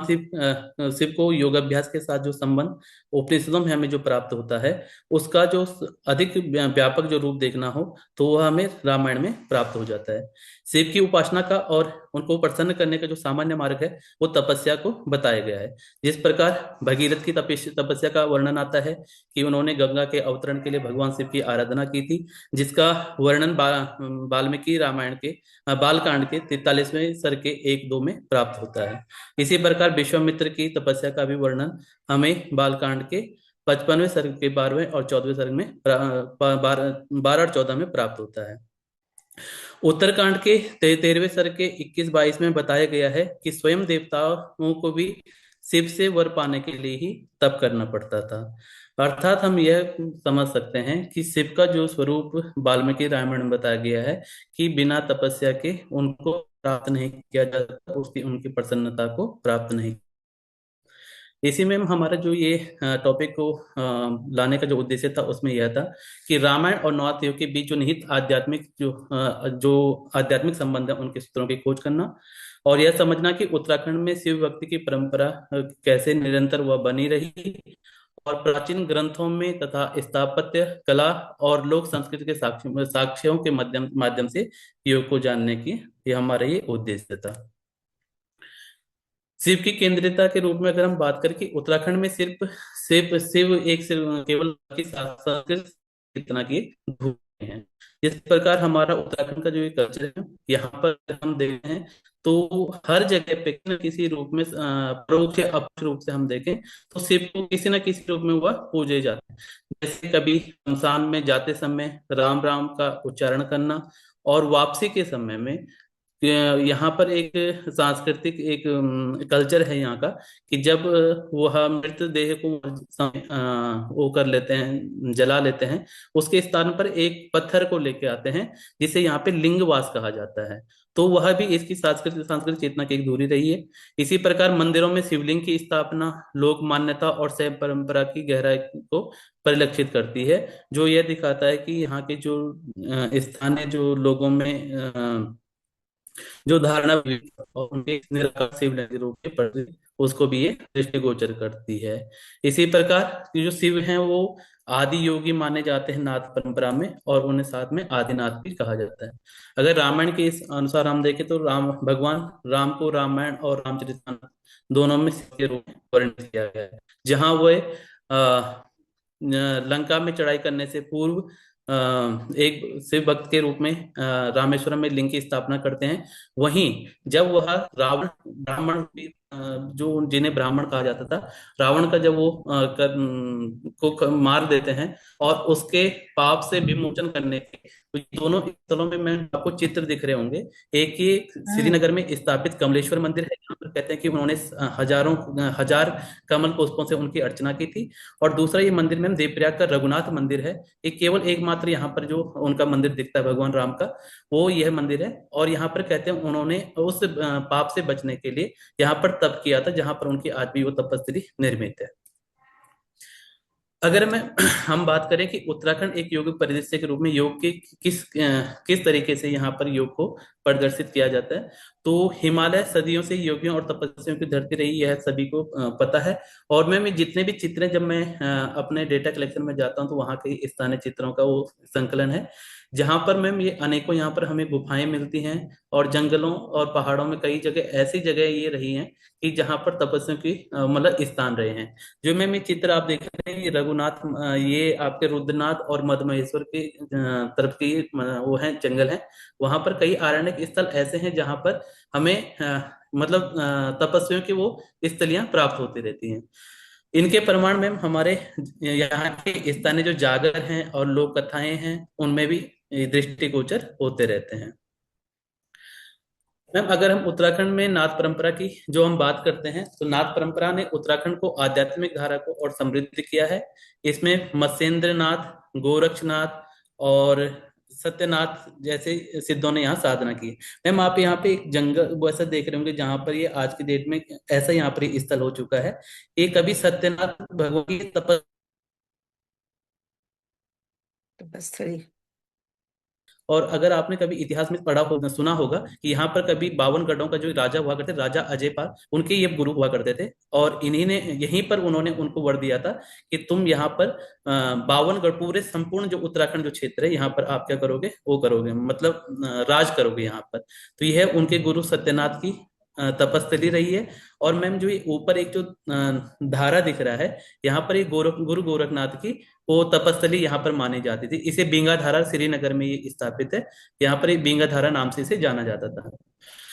I: शिव को योगाभ्यास के साथ जो संबंध उपनिषदों में हमें जो प्राप्त होता है, उसका जो अधिक व्यापक जो रूप देखना हो तो वह हमें रामायण में प्राप्त हो जाता है। शिव की उपासना का और उनको प्रसन्न करने का जो सामान्य मार्ग है वो तपस्या को बताया गया है। जिस प्रकार भगीरथ की तपस्या का वर्णन आता है कि उन्होंने गंगा के अवतरण के लिए भगवान शिव की आराधना की थी, जिसका वर्णन वाल्मीकि रामायण के बालकांड के 43वें सर्ग के 1-2 में प्राप्त होता है। इसी प्रकार विश्वामित्र की तपस्या का भी वर्णन हमें बालकांड के 55वें सर्ग के 12वें और 14वें सर्ग में 12 और 14 में प्राप्त होता है। उत्तरकांड के 13वें सर्ग के 21-22 में बताया गया है कि स्वयं देवताओं को भी शिव से वर पाने के लिए ही तप करना पड़ता था। अर्थात हम यह समझ सकते हैं कि शिव का जो स्वरूप वाल्मीकि रामायण में बताया गया है कि बिना तपस्या के उनको प्राप्त नहीं किया जा सकता, उसकी उनकी प्रसन्नता को प्राप्त नहीं। इसी में हमारा जो ये टॉपिक को लाने का जो उद्देश्य था उसमें यह था कि रामायण और नवयुग के बीच जो निहित आध्यात्मिक जो आध्यात्मिक संबंध है उनके सूत्रों की खोज करना, और यह समझना कि उत्तराखंड में शिव भक्ति की परंपरा कैसे निरंतर वह बनी रही, और प्राचीन ग्रंथों में तथा स्थापत्य कला और लोक संस्कृति के साक्ष्यों के माध्यम से योग को जानने की ये हमारा ये उद्देश्य था। शिव की केंद्रीयता के रूप में अगर हम बात करें कि उत्तराखंड में सिर्फ सिर्फ केवल की संस्कृत इतना की भूमि है। जिस प्रकार हमारा उत्तराखंड का जो ये कल्चर है, यहाँ पर हम देखते हैं तो हर जगह पे किसी न किसी रूप में परोक्ष या अपरोक्ष रूप से हम देखें तो शिव को किसी न किसी रूप में वह पूजे जाते हैं। जैसे कभी शमशान में जाते समय राम राम का उच्चारण करना, और वापसी के समय में यहाँ पर एक सांस्कृतिक एक कल्चर है यहाँ का कि जब वह मृतदेह को वो कर लेते हैं, जला लेते हैं, उसके स्थान पर एक पत्थर को लेके आते हैं जिसे यहाँ पे लिंगवास कहा जाता है। तो वह भी इसकी सांस्कृतिक चेतना की एक धुरी रही है। इसी प्रकार मंदिरों में शिवलिंग की स्थापना लोक मान्यता और सैव परंपरा की गहराई को परिलक्षित करती है, जो यह दिखाता है कि यहाँ के जो स्थानीय जो लोगों में जो धारणा और उनके निराकार शिवलिंग के रूप में पड़ती उसको भी ये दृष्टिगोचर करती है। इसी प्रकार जो शिव हैं वो आदि योगी माने जाते हैं नाथ परंपरा में, और उन्हें साथ में आदिनाथ भी कहा जाता है। अगर रामायण के इस अनुसार हम देखें तो भगवान राम को रामायण और रामचरितमानस दोनों में शिव के रूप में वर्णित किया गया है। जहाँ वह लंका में चढ़ाई करने से पूर्व एक शिव भक्त के रूप में रामेश्वरम में लिंग की स्थापना करते हैं। वहीं जब वह रावण ब्राह्मण जो जिन्हें ब्राह्मण कहा जाता था, रावण का जब वो को मार देते हैं और उसके पाप से विमोचन करने के दोनों स्थलों में मैं आपको चित्र दिख रहे होंगे। एक ये श्रीनगर में स्थापित कमलेश्वर मंदिर है, जहाँ पर कहते हैं कि उन्होंने हजार कमल पुष्पों से उनकी अर्चना की थी। और दूसरा ये मंदिर में देवप्रयाग का रघुनाथ मंदिर है, एक केवल एकमात्र यहाँ पर जो उनका मंदिर दिखता है भगवान राम का, वो यह मंदिर है। और यहाँ पर कहते हैं उन्होंने उस पाप से बचने के लिए यहाँ पर तप किया था, जहां पर उनकी आज भी वो तपस्वी निर्मित है। अगर हम बात करें कि उत्तराखंड एक योग परिदृश्य के रूप में योग के किस तरीके से यहाँ पर योग को प्रदर्शित किया जाता है, तो हिमालय सदियों से योगियों और तपस्वियों की धरती रही, यह सभी को पता है। और मैं जितने भी चित्र जब मैं अपने डेटा कलेक्शन में जाता हूँ तो वहाँ के स्थानीय चित्रों का वो संकलन है, जहां पर मैम ये अनेकों यहाँ पर हमें गुफाएं मिलती हैं, और जंगलों और पहाड़ों में कई जगह ऐसी जगह ये रही हैं कि जहां पर तपस्वियों की मतलब स्थान रहे हैं। जो मैम ये चित्र आप देख रहे हैं, ये रघुनाथ, ये आपके रुद्रनाथ और मधमहेश्वर के तरफ की वो है जंगल है। वहां पर कई आरण्यक स्थल ऐसे हैं जहां पर हमें मतलब तपस्वियों की वो स्थलियां प्राप्त होती रहती हैं। इनके प्रमाण में हमारे यहाँ के स्थानीय जो जागर हैं और लोक कथाएं हैं उनमें भी दृष्टिगोचर होते रहते हैं। मैम अगर हम उत्तराखंड में नाथ परंपरा की जो हम बात करते हैं तो नाथ परंपरा ने उत्तराखंड को आध्यात्मिक धारा को और समृद्ध किया है। इसमें मत्स्येंद्र नाथ, गोरक्षनाथ और सत्यनाथ जैसे सिद्धों ने यहाँ साधना की है। मैम आप यहाँ पे एक जंगल वैसा देख रहे होंगे जहां पर ये आज की डेट में ऐसा यहाँ पर ये स्थल हो चुका है। ये कभी सत्यनाथ भगवान की
A: तपस्वी।
I: और अगर आपने कभी इतिहास में पढ़ा होगा सुना होगा कि यहाँ पर कभी 52 गढ़ों का जो राजा हुआ करते राजा अजयपाल उनके ये गुरु हुआ करते थे और इन्हीं ने यहीं पर उन्होंने उनको वर दिया था कि तुम यहाँ पर 52 गढ़ पूरे संपूर्ण जो उत्तराखंड जो क्षेत्र है यहाँ पर आप क्या करोगे वो करोगे मतलब राज करोगे यहाँ पर। तो यह उनके गुरु सत्यनाथ की तपस्थली रही है। और मैम जो ये ऊपर एक जो धारा दिख रहा है यहाँ पर एक गुरु गोरखनाथ की वो तपस्थली यहाँ पर मानी जाती थी। इसे बींगा धारा श्रीनगर में ये स्थापित है। यहाँ पर एक बींगा धारा नाम से इसे जाना जाता था।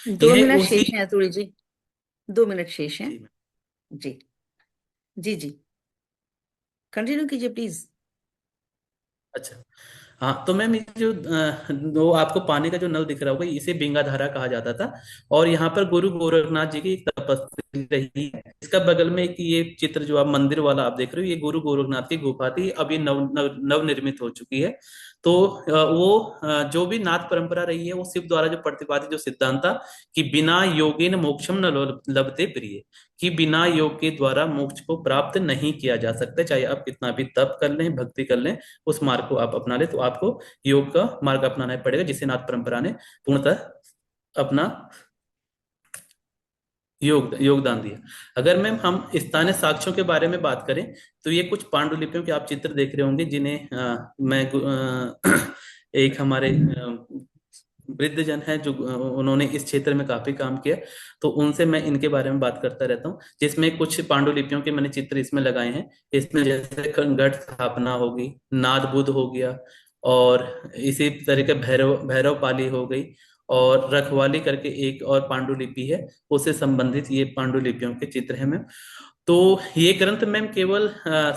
A: 2 मिनट
I: उसी
A: शेष है तुड़ी जी, 2 मिनट शेष है।
I: जी
A: जी जी जी, कंटिन्यू कीजिए प्लीज।
I: अच्छा हाँ तो मैम ये जो वो आपको पानी का जो नल दिख रहा होगा इसे बिंगा धारा कहा जाता था। और यहाँ पर गुरु गोरखनाथ जी की एक तपस्या रही है। इसका बगल में एक ये चित्र जो आप मंदिर वाला आप देख रहे हो ये गुरु गोरखनाथ की गुफा थी। अब ये नव निर्मित हो चुकी है। तो वो जो भी नाथ परंपरा रही है वो शिव द्वारा जो प्रतिपादित जो सिद्धांत था कि बिना योगेन मोक्षम न लभते प्रिय, कि बिना योग के द्वारा मोक्ष को प्राप्त नहीं किया जा सकता। चाहे आप कितना भी तप कर लें भक्ति कर लें उस मार्ग को आप अपना ले तो आपको योग का मार्ग अपनाना पड़ेगा जिसे नाथ परंपरा ने पूर्णतः अपना योगदान दिया। अगर मैम हम स्थानीय साक्ष्यों के बारे में बात करें तो ये कुछ पांडुलिपियों के आप चित्र देख रहे होंगे जिन्हें एक हमारे वृद्ध जन है जो उन्होंने इस क्षेत्र में काफी काम किया तो उनसे मैं इनके बारे में बात करता रहता हूँ। जिसमें कुछ पांडुलिपियों के मैंने चित्र इसमें लगाए हैं। इसमें जैसे घट स्थापना होगी, नाद बुद्ध हो गया और इसी तरीके भैरव भैरव पाली हो गई और रखवाली करके एक और पांडुलिपि है उससे संबंधित ये पांडुलिपियों के चित्र है मैम। तो ये ग्रंथ मैम केवल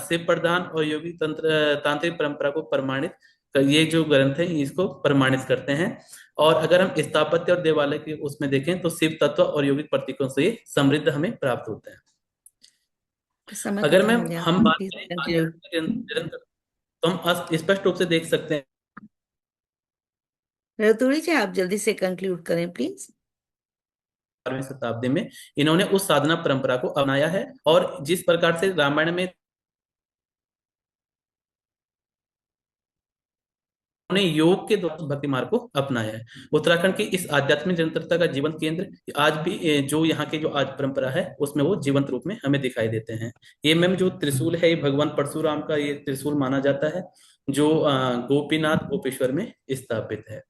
I: शिव प्रधान और योगी तंत्र तांत्रिक परंपरा को प्रमाणित ये जो ग्रंथ है इसको प्रमाणित करते हैं। और अगर हम स्थापत्य और देवालय के उसमें देखें तो शिव तत्व और यौगिक प्रतीकों से ये समृद्ध हमें प्राप्त होता है।
A: समय
I: अगर
A: खत्म
I: मैम
A: हो गया,
I: हम बात
A: प्लीज
I: करें
A: कंटिन्यू।
I: आध्यात्मिक निरंतर तो हम स्पष्ट रूप से देख सकते हैं
A: रतुड़ी जी आप जल्दी से कंक्लूड करें प्लीज।
I: 12वीं शताब्दी में इन्होंने उस साधना परंपरा को अपनाया है और जिस प्रकार से रामायण में उन्होंने योग के द्वारा भक्ति मार्ग को अपनाया है। उत्तराखंड की इस आध्यात्मिक निरंतरता का जीवन केंद्र आज भी जो यहाँ की जो आज परंपरा है उसमें वो जीवंत रूप में हमें दिखाई देते हैं। ये मैम जो त्रिशूल है ये भगवान परशुराम का ये त्रिशूल माना जाता है जो गोपीनाथ गोपेश्वर में स्थापित है।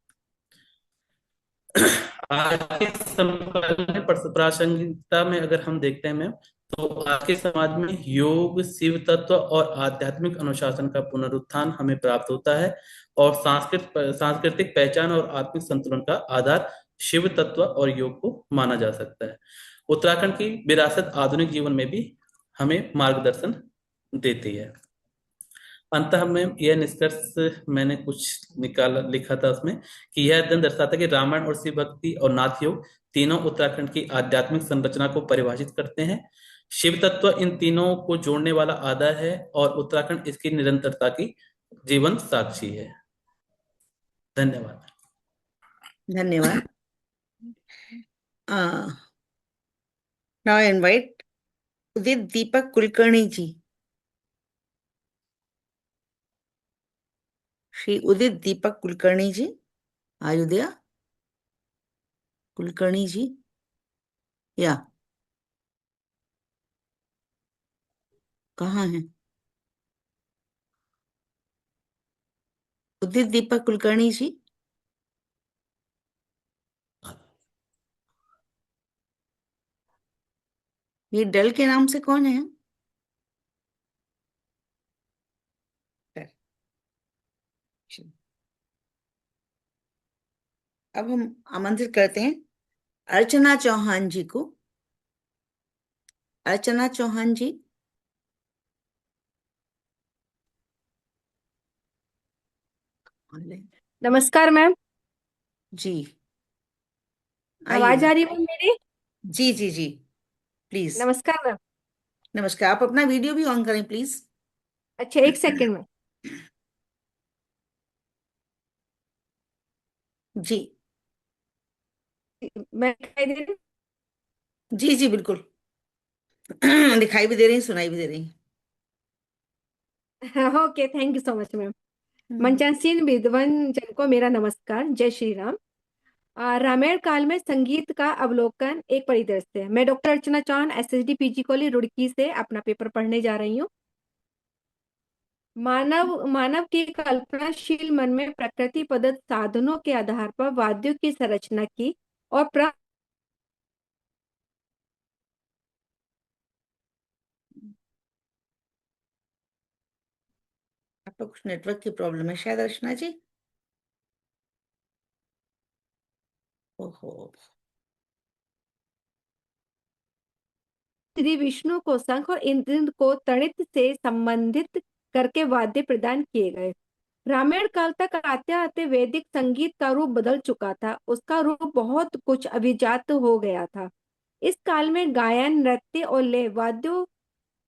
I: आज के समय में प्रासंगिकता में अगर हम देखते हैं मैम तो आज के समाज में योग शिव तत्व और आध्यात्मिक अनुशासन का पुनरुत्थान हमें प्राप्त होता है और सांस्कृतिक पहचान और आत्मिक संतुलन का आधार शिव तत्व और योग को माना जा सकता है। उत्तराखंड की विरासत आधुनिक जीवन में भी हमें मार्गदर्शन देती है। अंतः में यह निष्कर्ष मैंने कुछ निकाला लिखा था उसमें कि यह अध्ययन दर्शाता है कि रामायण और शिव भक्ति और नाथ योग तीनों उत्तराखंड की आध्यात्मिक संरचना को परिभाषित करते हैं। शिव तत्व इन तीनों को जोड़ने वाला आधार है और उत्तराखंड इसकी निरंतरता की जीवन साक्षी है। धन्यवाद।
A: धन्यवाद। नाउ इनवाइट उदित दीपक कुलकर्णी जी। श्री उदित दीपक कुलकर्णी जी, आयुध्या कुलकर्णी जी या कहाँ हैं? उदित दीपक कुलकर्णी जी, ये डल के नाम से कौन है? अब हम आमंत्रित करते हैं अर्चना चौहान जी को। अर्चना चौहान जी, हाल है?
J: नमस्कार मैम,
A: जी,
J: आवाज
A: आइए।
J: आ रही है मैम मेरी?
A: जी जी जी, प्लीज।
J: नमस्कार मैम।
A: नमस्कार, आप अपना वीडियो भी ऑन करें प्लीज।
J: अच्छा, एक सेकंड में।
A: जी
J: मैं दिखाई दे रही
A: जी जी, बिल्कुल। दिखाई भी दे रही, सुनाई भी दे रही।
J: हूँ? Okay, thank you so much ma'am.
A: Hmm.
J: मंचासीन विद्वान जन को मेरा नमस्कार, जय श्री राम। रामायण काल में संगीत का अवलोकन एक परिदृश्य है। मैं doctor Archana Chauhan, SSD PG college Roorkee से अपना पेपर पढ़ने जा रही हूँ। मानव मानव के कल्पनाशील मन में प्रकृति प्रदत्त साधनों के आधार पर वाद्यों की संरचना की और
A: आपका कुछ नेटवर्क की प्रॉब्लम है शायद, अर्चना जी। ओहो।
J: श्री विष्णु को शंख और इंद्र को तड़ित से संबंधित करके वाद्य प्रदान किए गए। रामायण काल तक आते आते वैदिक संगीत का रूप बदल चुका था। उसका रूप बहुत कुछ अभिजात हो गया था। इस काल में गायन, नृत्य और लय वाद्यों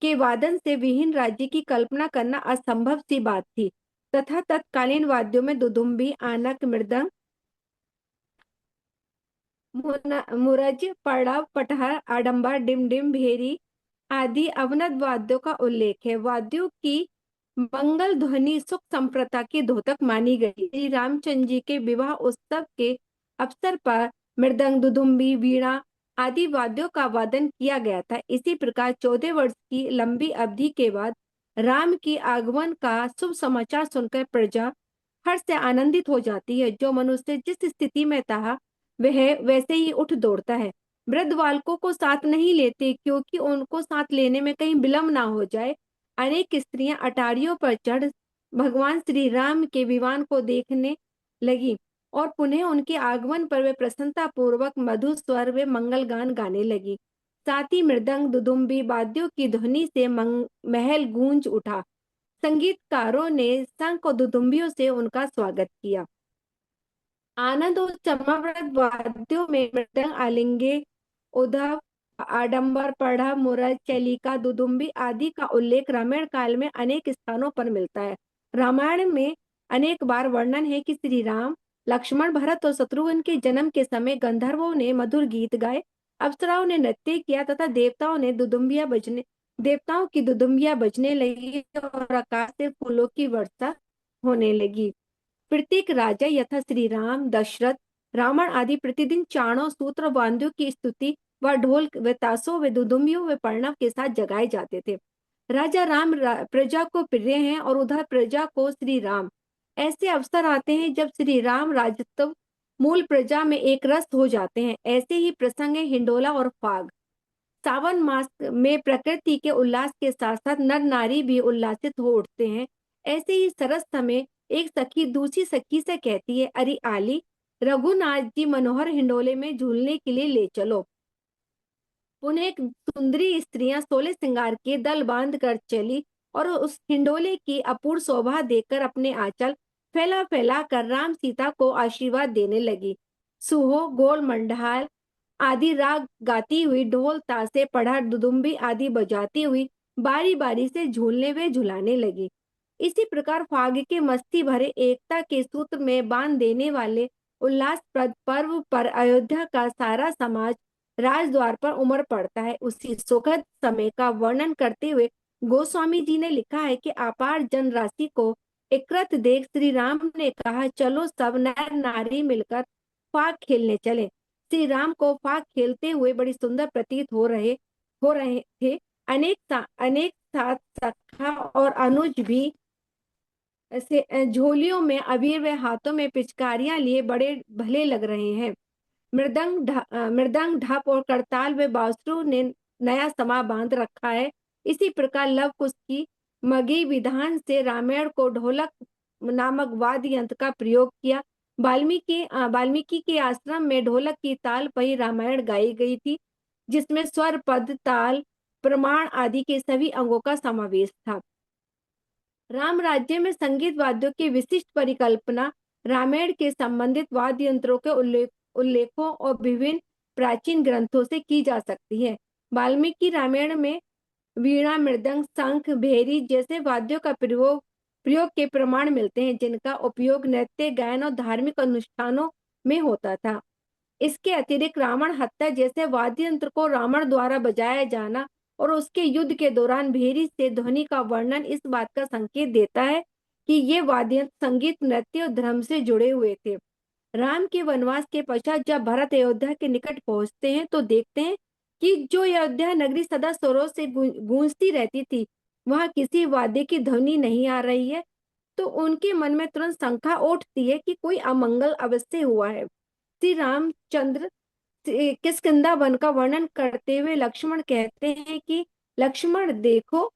J: के वादन से विहीन राज्य की कल्पना करना असंभव सी बात थी। तथा तत्कालीन वाद्यों में दुदुम्बी, आनक, मृदंग, मुरज, पड़ाव, पटहर, आडंबर, डिम डिम, भेरी आदि अवनद वाद्यों का उल्लेख है। वाद्यों की मंगल ध्वनि सुख संप्रदा की द्योतक मानी गई। श्री रामचंद्र जी के विवाह उत्सव के अवसर पर मृदंग, दुदुम्बी, वीणा आदि वाद्यों का वादन किया गया था। इसी प्रकार 14 वर्ष की लंबी अवधि के बाद राम की आगमन का शुभ समाचार सुनकर प्रजा हर्ष से आनंदित हो जाती है। जो मनुष्य जिस स्थिति में था वह वैसे ही उठ दौड़ता है। वृद्ध बालकों को साथ नहीं लेते क्योंकि उनको साथ लेने में कहीं विलम्ब ना हो जाए। अनेक स्त्रियां अटारियों पर चढ़ भगवान श्री राम के विमान को देखने लगी और पुनः उनके आगमन पर वे प्रसन्नता पूर्वक मधुर स्वर व मंगल गान गाने लगी। साथ ही मृदंग, दुदुम्बी वाद्यों की ध्वनि से महल गूंज उठा। संगीतकारों ने शंख और दुदुम्बियों से उनका स्वागत किया। आनंद और चमकप्रद वाद्यों में मृदंग, आलिंगे, उद्धव, आडंबर, पढ़ा, मुरज, चलिका, दुदुम्बी आदि का उल्लेख रामायण काल में अनेक स्थानों पर मिलता है। रामायण में अनेक बार वर्णन है कि श्री राम, लक्ष्मण, भरत और शत्रुघ्न के जन्म के समय गंधर्वों ने मधुर गीत गाए, अप्सराओं ने नृत्य किया तथा देवताओं की दुदुम्बियां बजने लगी और आकाश से फूलों की वर्षा होने लगी। प्रत्येक राजा यथा श्री राम, दशरथ, रावण आदि प्रतिदिन चाणों, सूत्र, वाद्यों की स्तुति व ढोल व ताशों व दुदुम्बियों व प्रणव के साथ जगाए जाते थे। राजा राम प्रजा को प्रिय हैं और उधर प्रजा को श्री राम। ऐसे अवसर आते हैं जब श्री राम राजत्व मूल प्रजा में एक रस हो जाते हैं। ऐसे ही प्रसंग है हिंडोला और फाग। सावन मास में प्रकृति के उल्लास के साथ साथ नर नारी भी उल्लासित हो उठते हैं। ऐसे ही सरस समय एक सखी दूसरी सखी से कहती है, अरे आली, रघुनाथ जी मनोहर हिंडोले में झूलने के लिए ले चलो। पुनः एक सुंदरी स्त्रियां 16 श्रृंगार के दल बांध कर चली और उस हिंडोले की अपूर्व शोभा देखकर अपने आंचल फैला फैला कर राम सीता को आशीर्वाद देने लगी। सुहो, गोल मंडाल आदि राग गाती हुई, ढोल, ताशे, पढ़ा, दुदुम्बी आदि बजाती हुई बारी बारी से झूलने व झुलाने लगी। इसी प्रकार फाग के मस्ती भरे एकता के सूत्र में बांध देने वाले उल्लासप्रद पर्व पर अयोध्या का सारा समाज राजद्वार पर उमड़ पड़ता है। उसी सुखद समय का वर्णन करते हुए गोस्वामी जी ने लिखा है कि अपार जन राशि को एकत्र देख श्री राम ने कहा, चलो सब नर नारी मिलकर फाग खेलने चले। श्री राम को फाग खेलते हुए बड़ी सुंदर प्रतीत हो रहे थे। अनेक साथ सखा और अनुज भी ऐसे झोलियों में अबीर व हाथों में पिचकारियां लिए बड़े भले लग रहे हैं। मृदंग, ढप और करताल व बांसुरी ने नया समा बांध रखा है। इसी प्रकार लव कुश की मगही विधान से रामायण को ढोलक नामक वाद्य यंत्र का प्रयोग किया। वाल्मीकि के आश्रम में ढोलक की ताल पर ही रामायण गाई गई थी, जिसमें स्वर, पद, ताल, प्रमाण आदि के सभी अंगों का समावेश था। राम राज्य में संगीत वाद्यों की विशिष्ट परिकल्पना रामायण के संबंधित वाद्य यंत्रों के उल्लेखों और विभिन्न प्राचीन ग्रंथों से की जा सकती है। वाल्मीकि रामायण में वीणा, मृदंग, शंख, भेरी जैसे वाद्यों का प्रयोग के प्रमाण मिलते हैं, जिनका उपयोग नृत्य, गायन और धार्मिक अनुष्ठानों में होता था। इसके अतिरिक्त रावण हत्या जैसे वाद्य यंत्र को रावण द्वारा बजाया जाना और उसके युद्ध के दौरान भेरी से ध्वनि का वर्णन इस बात का संकेत देता है कि ये वाद्य यंत्र संगीत, नृत्य और धर्म से जुड़े हुए थे। राम के वनवास के पश्चात जब भरत अयोध्या के निकट पहुंचते हैं तो देखते हैं कि जो अयोध्या नगरी सदा स्वरों से गूंजती रहती थी, वहां किसी वाद्य की ध्वनि नहीं आ रही है। तो उनके मन में तुरंत शंका उठती है कि कोई अमंगल अवश्य हुआ है। श्री रामचंद्र किष्किंधा वन का वर्णन करते हुए लक्ष्मण कहते हैं कि लक्ष्मण देखो,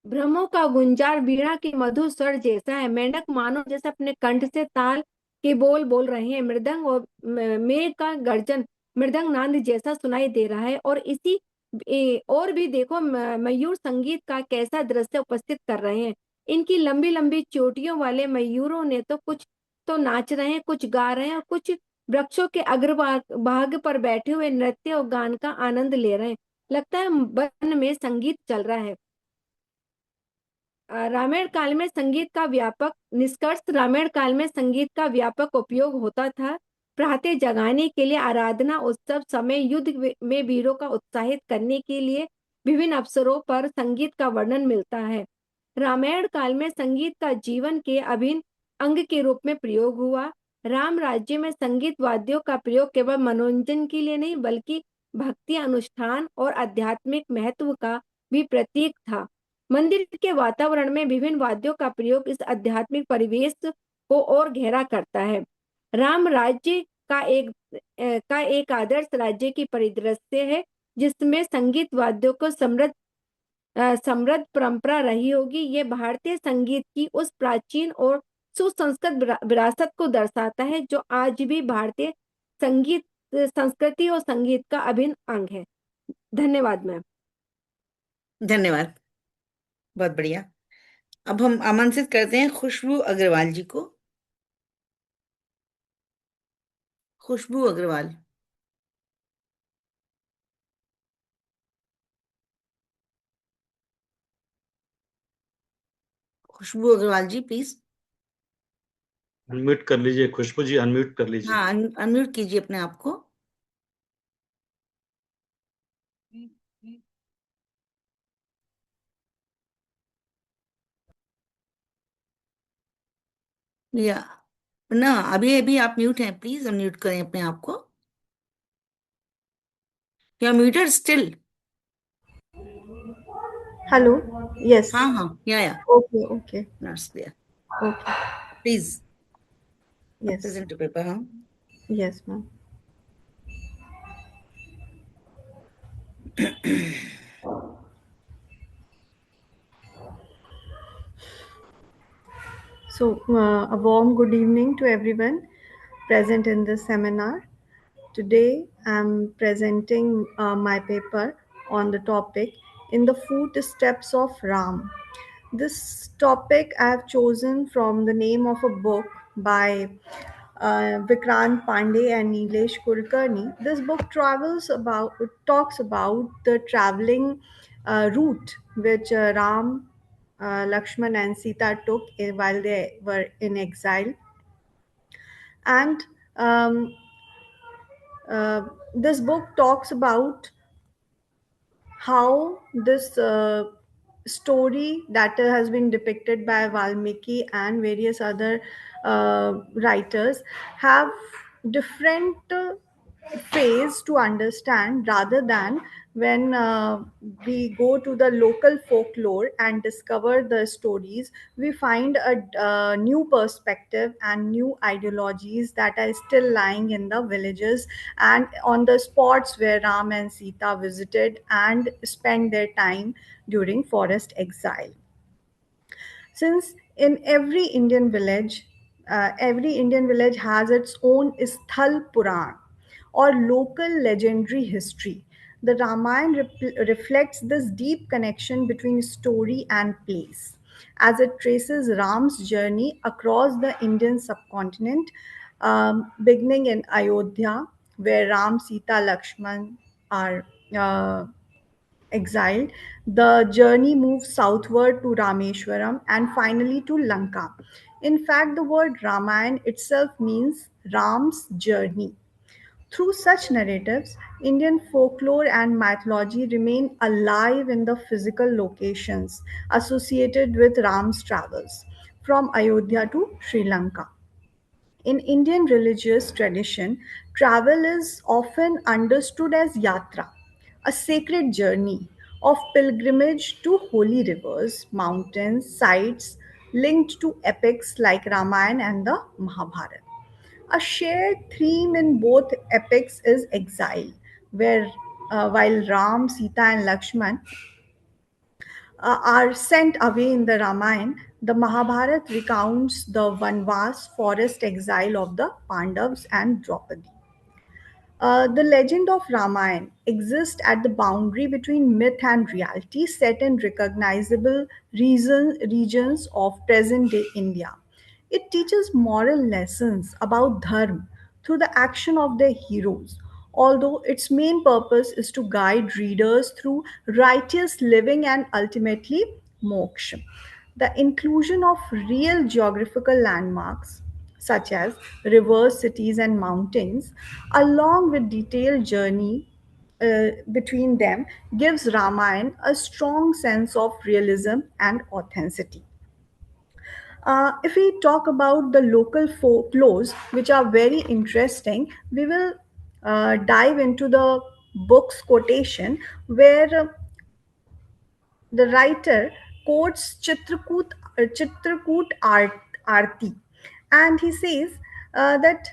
J: ब्रह्मों का गुंजार वीणा के मधुर स्वर जैसा है। मेंढक मानो जैसे अपने कंठ से ताल के बोल बोल रहे हैं। मृदंग और मेघ का गर्जन मृदंग नाद जैसा सुनाई दे रहा है। और भी देखो, मयूर संगीत का कैसा दृश्य उपस्थित कर रहे हैं। इनकी लंबी लंबी चोटियों वाले मयूरों ने तो कुछ तो नाच रहे हैं, कुछ गा रहे हैं और कुछ वृक्षों के अग्रभाग पर बैठे हुए नृत्य और गान का आनंद ले रहे हैं। लगता है वन में संगीत चल रहा है। रामायण काल में संगीत का व्यापक निष्कर्ष रामायण काल में संगीत का व्यापक उपयोग होता था। प्रातः जगाने के लिए, आराधना, उत्सव समय, युद्ध में वीरों का उत्साहित करने के लिए विभिन्न अवसरों पर संगीत का वर्णन मिलता है। रामायण काल में संगीत का जीवन के अभिन्न अंग के रूप में प्रयोग हुआ। राम राज्य में संगीत वाद्यों का प्रयोग केवल मनोरंजन के लिए नहीं, बल्कि भक्ति, अनुष्ठान और आध्यात्मिक महत्व का भी प्रतीक था। मंदिर के वातावरण में विभिन्न वाद्यों का प्रयोग इस आध्यात्मिक परिवेश को और गहरा करता है। राम राज्य का एक आदर्श राज्य की परिदृश्य है, जिसमें संगीत वाद्यों को समृद्ध परंपरा रही होगी। ये भारतीय संगीत की उस प्राचीन और सुसंस्कृत विरासत को दर्शाता है जो आज भी भारतीय संगीत, संस्कृति और संगीत का अभिन्न अंग है। धन्यवाद मैम।
A: धन्यवाद, बहुत बढ़िया। अब हम आमंत्रित करते हैं खुशबू अग्रवाल जी को। खुशबू अग्रवाल। खुशबू अग्रवाल जी प्लीज।
F: अनम्यूट कर लीजिए खुशबू जी, अनम्यूट कर लीजिए।
A: हाँ, अनम्यूट कीजिए अपने आप को। या ना, अभी अभी आप म्यूट हैं, प्लीज अनम्यूट करें अपने आप को। You are muted still.
K: Hello. Yes.
A: हाँ हाँ, या
K: Okay. Okay.
A: Notes there.
K: Okay.
A: Please
K: Yes.
A: Present paper. हाँ,
K: Yes, ma'am. So, a warm good evening to everyone present in this seminar. Today, I'm presenting my paper on the topic In the Footsteps of Ram. This topic I have chosen from the name of a book by Vikrant Pandey and Nilesh Kulkarni. This book talks about the traveling route which Ram, Lakshman, and Sita took while they were in exile. And this book talks about how this story that has been depicted by Valmiki and various other writers have different phase to understand, rather than when we go to the local folklore and discover the stories, we find a new perspective and new ideologies that are still lying in the villages and on the spots where Ram and Sita visited and spent their time during forest exile. Since in every Indian village has its own Sthal Puran or local legendary history. The Ramayana reflects this deep connection between story and place. as it traces Ram's journey across the Indian subcontinent, beginning in Ayodhya, where Ram, Sita, Lakshman are exiled. The journey moves southward to Rameshwaram and finally to Lanka. In fact, the word Ramayana itself means Ram's journey. Through such narratives, Indian folklore and mythology remain alive in the physical locations associated with Ram's travels from Ayodhya to Sri Lanka. In Indian religious tradition, travel is often understood as yatra, a sacred journey of pilgrimage to holy rivers, mountains, sites linked to epics like Ramayana and the Mahabharata. A shared theme in both epics is exile, where while Ram, Sita, and Lakshman are sent away in the Ramayana, the Mahabharata recounts the Vanvas forest exile of the Pandavas and Draupadi. The legend of Ramayana exists at the boundary between myth and reality, set in recognizable regions of present day India. It teaches moral lessons about dharma through the action of their heroes, although its main purpose is to guide readers through righteous living and ultimately moksha. The inclusion of real geographical landmarks such as rivers, cities, and mountains, along with detailed journey between them, gives Ramayana a strong sense of realism and authenticity. If we talk about the local folklores, which are very interesting, we will dive into the book's quotation where the writer quotes Arti, and he says that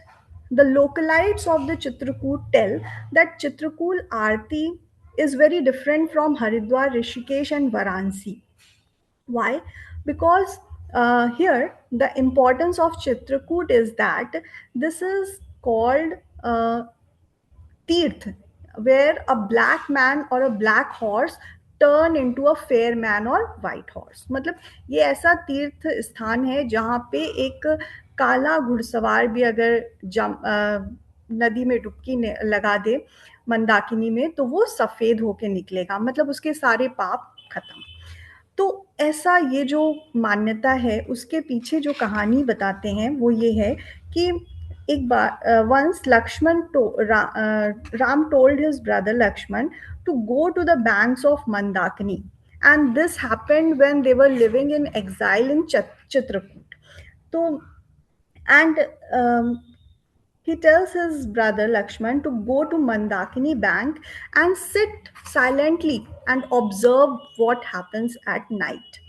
K: the localites of the Chitrakoot tell that Chitrakoot Arti is very different from Haridwar, Rishikesh, and Varanasi. Why? Because here the importance of Chitrakoot is that this is called Tirth, where a black man or a black horse turn into a fair man or white horse. मतलब ये ऐसा तीर्थ स्थान है जहाँ पे एक काला घुड़सवार भी अगर नदी में डुबकी लगा दे मंदाकिनी में तो वो सफेद होके निकलेगा, मतलब उसके सारे पाप खत्म। तो ऐसा ये जो मान्यता है उसके पीछे जो कहानी बताते हैं वो ये है कि एक बार once Ram told his brother Lakshman to go to the banks of Mandakini, and this happened when they were living in exile in Chitrakoot. So, and he tells his brother Lakshman to go to Mandakini bank and sit silently and observe what happens at night.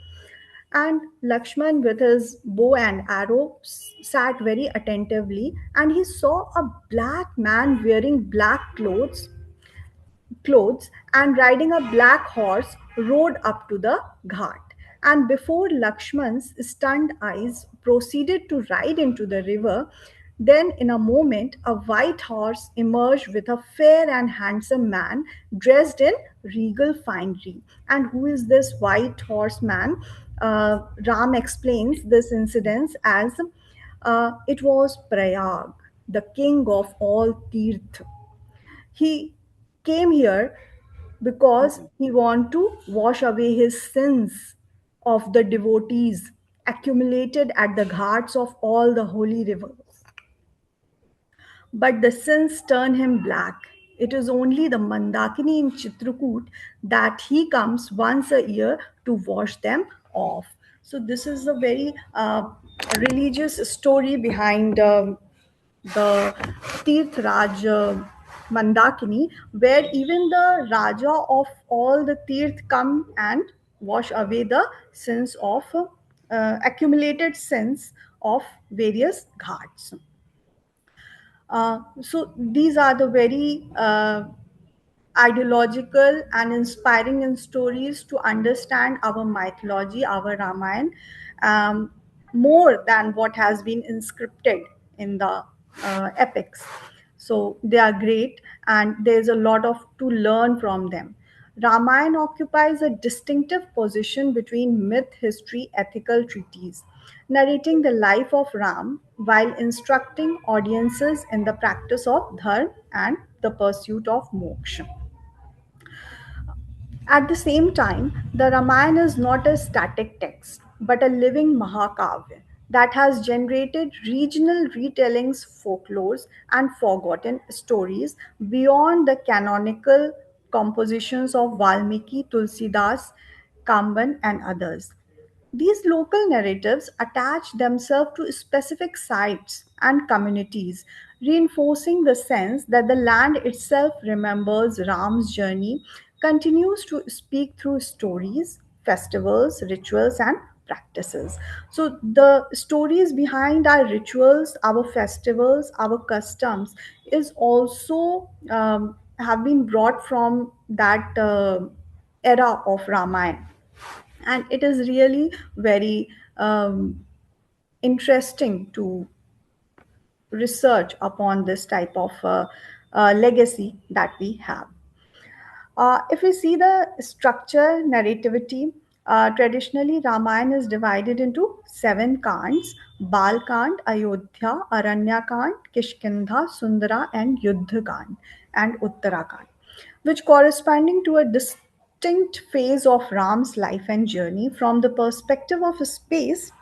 K: And Lakshman, with his bow and arrow, sat very attentively, and he saw a black man wearing black clothes and riding a black horse rode up to the ghat. And before Lakshman's stunned eyes proceeded to ride into the river, then in a moment a white horse emerged with a fair and handsome man dressed in regal finery. And who is this white horse man? Ram explains this incident as it was Prayag, the king of all Tirth. He came here because he wanted to wash away his sins of the devotees accumulated at the ghats of all the holy rivers. But the sins turn him black. It is only the Mandakini in Chitrakoot that he comes once a year to wash them off. So this is a very religious story behind the Tirth Raj Mandakini, where even the Raja of all the Tirth come and wash away the sins of accumulated sins of various ghats. So these are the very ideological and inspiring in stories to understand our mythology, our Ramayana, more than what has been inscripted in the epics. So they are great, and there's a lot of to learn from them. Ramayana occupies a distinctive position between myth, history, ethical treatise, narrating the life of Ram while instructing audiences in the practice of dharma and the pursuit of moksha. At the same time, the Ramayana is not a static text, but a living Mahakavya that has generated regional retellings, folklores, and forgotten stories beyond the canonical compositions of Valmiki, Tulsidas, Kamban, and others. These local narratives attach themselves to specific sites and communities, reinforcing the sense that the land itself remembers Ram's journey, continues to speak through stories, festivals, rituals, and practices. So, the stories behind our rituals, our festivals, our customs is also have been brought from that era of Ramayana, and it is really very interesting to research upon this type of legacy that we have. If we see the structure, narrativity, traditionally Ramayana is divided into 7 kands: Bal Kand, Ayodhya, Aranya Kand, Kishkindha, Sundara, and Yuddha Kand, and Uttarakhand, which corresponding to a distinct phase of Ram's life and journey. From the perspective of space,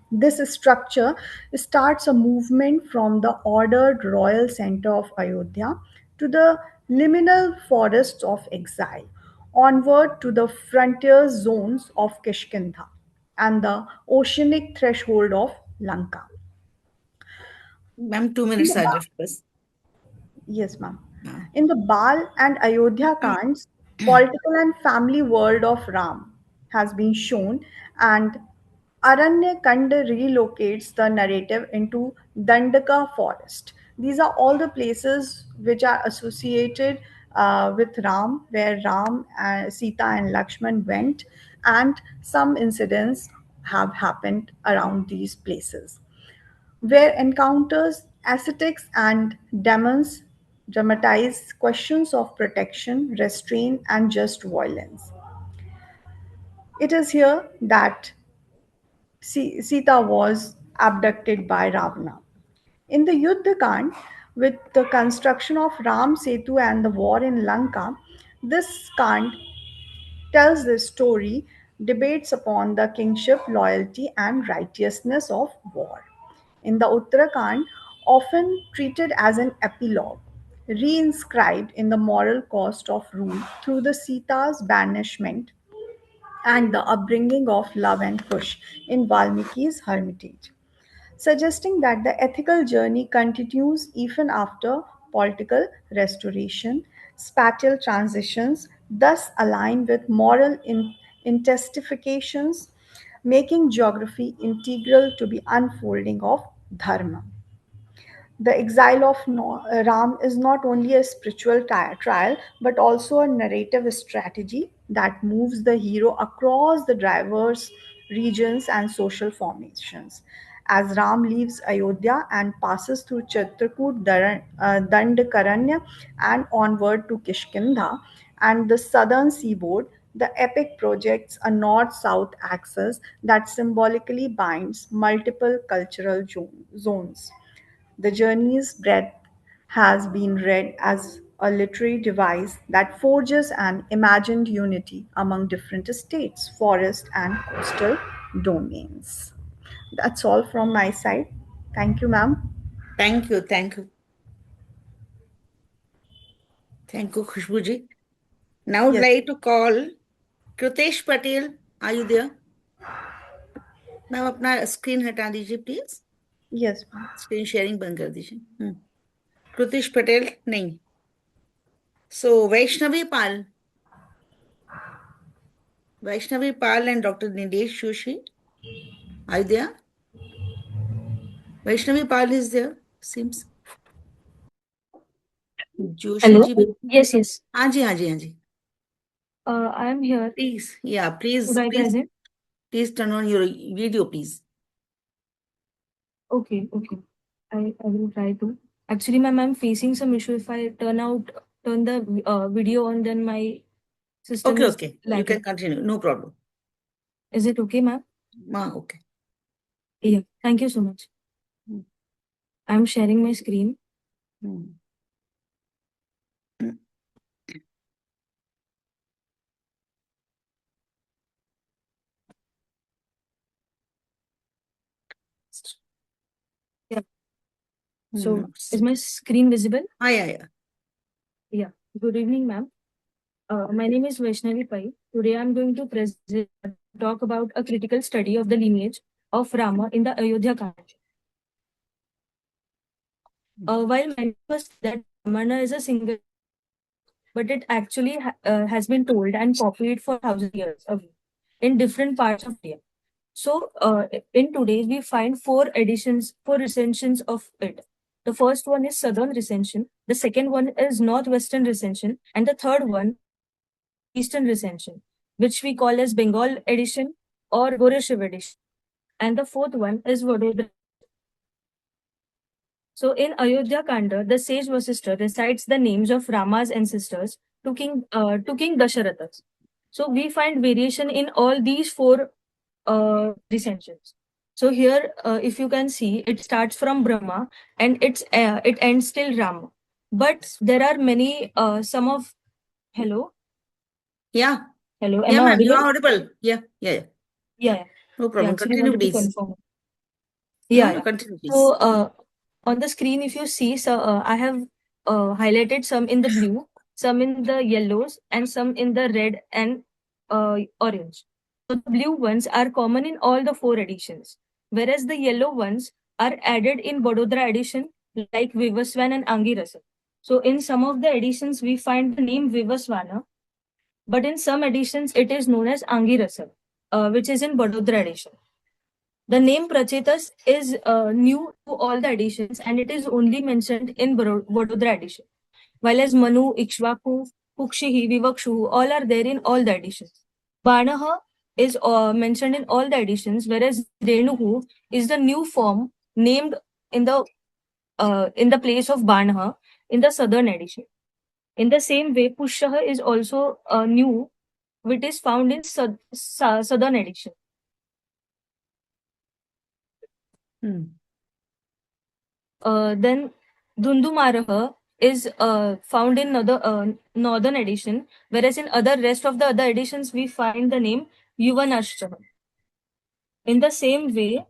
K: this structure starts a movement from the ordered royal center of Ayodhya to the liminal forests of exile, onward to the frontier zones of Kishkindha and the oceanic threshold of Lanka.
A: Ma'am, 2
K: In
A: minutes
K: the
A: are left, bas.
K: Yes, ma'am.
A: हाँ.
K: In the Bal and Ayodhya Kands, political and family world of Ram has been shown, and Aranya Kand relocates the narrative into Dandaka forest. These are all the places which are associated with Ram, where Ram, Sita, and Lakshman went, and some incidents have happened around these places where encounters, ascetics, and demons dramatize questions of protection, restraint, and just violence. It is here that Sita was abducted by Ravana. In the Yuddha Kand, with the construction of Ram Setu and the war in Lanka, this Kand tells the story, debates upon the kingship, loyalty, and righteousness of war. In the Uttarakhand, often treated as an epilogue, reinscribed in the moral cost of rule through the Sita's banishment and the upbringing of love and Kush in Valmiki's hermitage, suggesting that the ethical journey continues even after political restoration. Spatial transitions thus align with moral intensifications, making geography integral to the unfolding of dharma. The exile of Ram is not only a spiritual trial but also a narrative strategy that moves the hero across the diverse regions and social formations. As Ram leaves Ayodhya and passes through Chitrakoot, Dandakaranya, and onward to Kishkindha and the southern seaboard, the epic projects a north south axis that symbolically binds multiple cultural zones. The journey's breadth has been read as a literary device that forges an imagined unity among different states, forest, and coastal domains. That's all from my side. Thank you, ma'am.
A: Thank you, thank you. Thank you, Khushbu ji. Now I'd
K: Yes.
A: like to call Kritesh Patel. Are you there? Ma'am अपना screen हटा दीजिए please.
K: Yes, ma'am.
A: Screen sharing बंद कर दीजिए. कृतिश पटेल नहीं. So Vaishnavi Pal. Vaishnavi Pal and Dr. Nilesh Joshi. Are you there? Vaishnavi Pal is there, seems. Joshi
E: Hello?
A: ji.
E: Yes, yes.
A: हाँ जी, हाँ जी, हाँ जी.
E: I am here.
A: Please, yeah, please,
E: Should I
A: please,
E: present?
A: please turn on your video, please.
E: Okay, okay. I will try to. Actually, ma'am, I'm facing some issue. If I turn the video on, then my system
A: Okay,
E: is
A: okay. You
E: lagging.
A: can continue. No problem.
E: Is it okay, ma'am?
A: Okay.
E: Yeah. Thank you so much. I'm sharing my screen. Yeah. So is my screen visible?
A: Yeah.
E: Yeah. Good evening, ma'am. My name is Vaishnavi Pai. Today I'm going to talk about a critical study of the lineage of Rama in the Ayodhya Kand. While many of us that Ramana is a single, but it actually has been told and copied for 1,000 years ago in different parts of India. So in today we find four recensions of it. The first one is Southern recension, the second one is Northwestern recension, and the third one Eastern recension, which we call as Bengal edition or Goreshiv edition. And the fourth one is Vadodara. So in Ayodhya Kanda, the sage Vasishtha recites the names of Rama's ancestors to King Dasharatha. So we find variation in all these four recensions. So here, if you can see, it starts from Brahma and it ends till Rama. But there are many some of hello.
A: Yeah.
E: Hello. Am
A: Yeah,
E: I
A: ma'am. You
E: audible?
A: are audible. Yeah.
E: Yeah.
A: No problem.
E: Yeah, actually
A: Continue,
E: wanted to
A: please.
E: confirm.
A: No, continue, please.
E: So on the screen, if you see, so I have highlighted some in the blue, some in the yellows, and some in the red and orange. So the blue ones are common in all the four editions, whereas the yellow ones are added in Vadodara edition, like Vivaswan and Angirasa. So in some of the editions, we find the name Vivaswana, but in some editions, it is known as Angirasa, which is in Vadodara edition. The name Prachetas is new to all the editions and it is only mentioned in Vadodara edition. While as Manu, Ikshvaku, Pukshihi, Vivakshu, all are there in all the editions. Banaha is mentioned in all the editions, whereas Renuhu is the new form named in the place of Banaha in the southern edition. In the same way, Pushaha is also new, which is found in southern edition. Then Dhundumaraha is found in northern edition, whereas in rest of the other editions we find the name Yuvanashtaha. In the same way,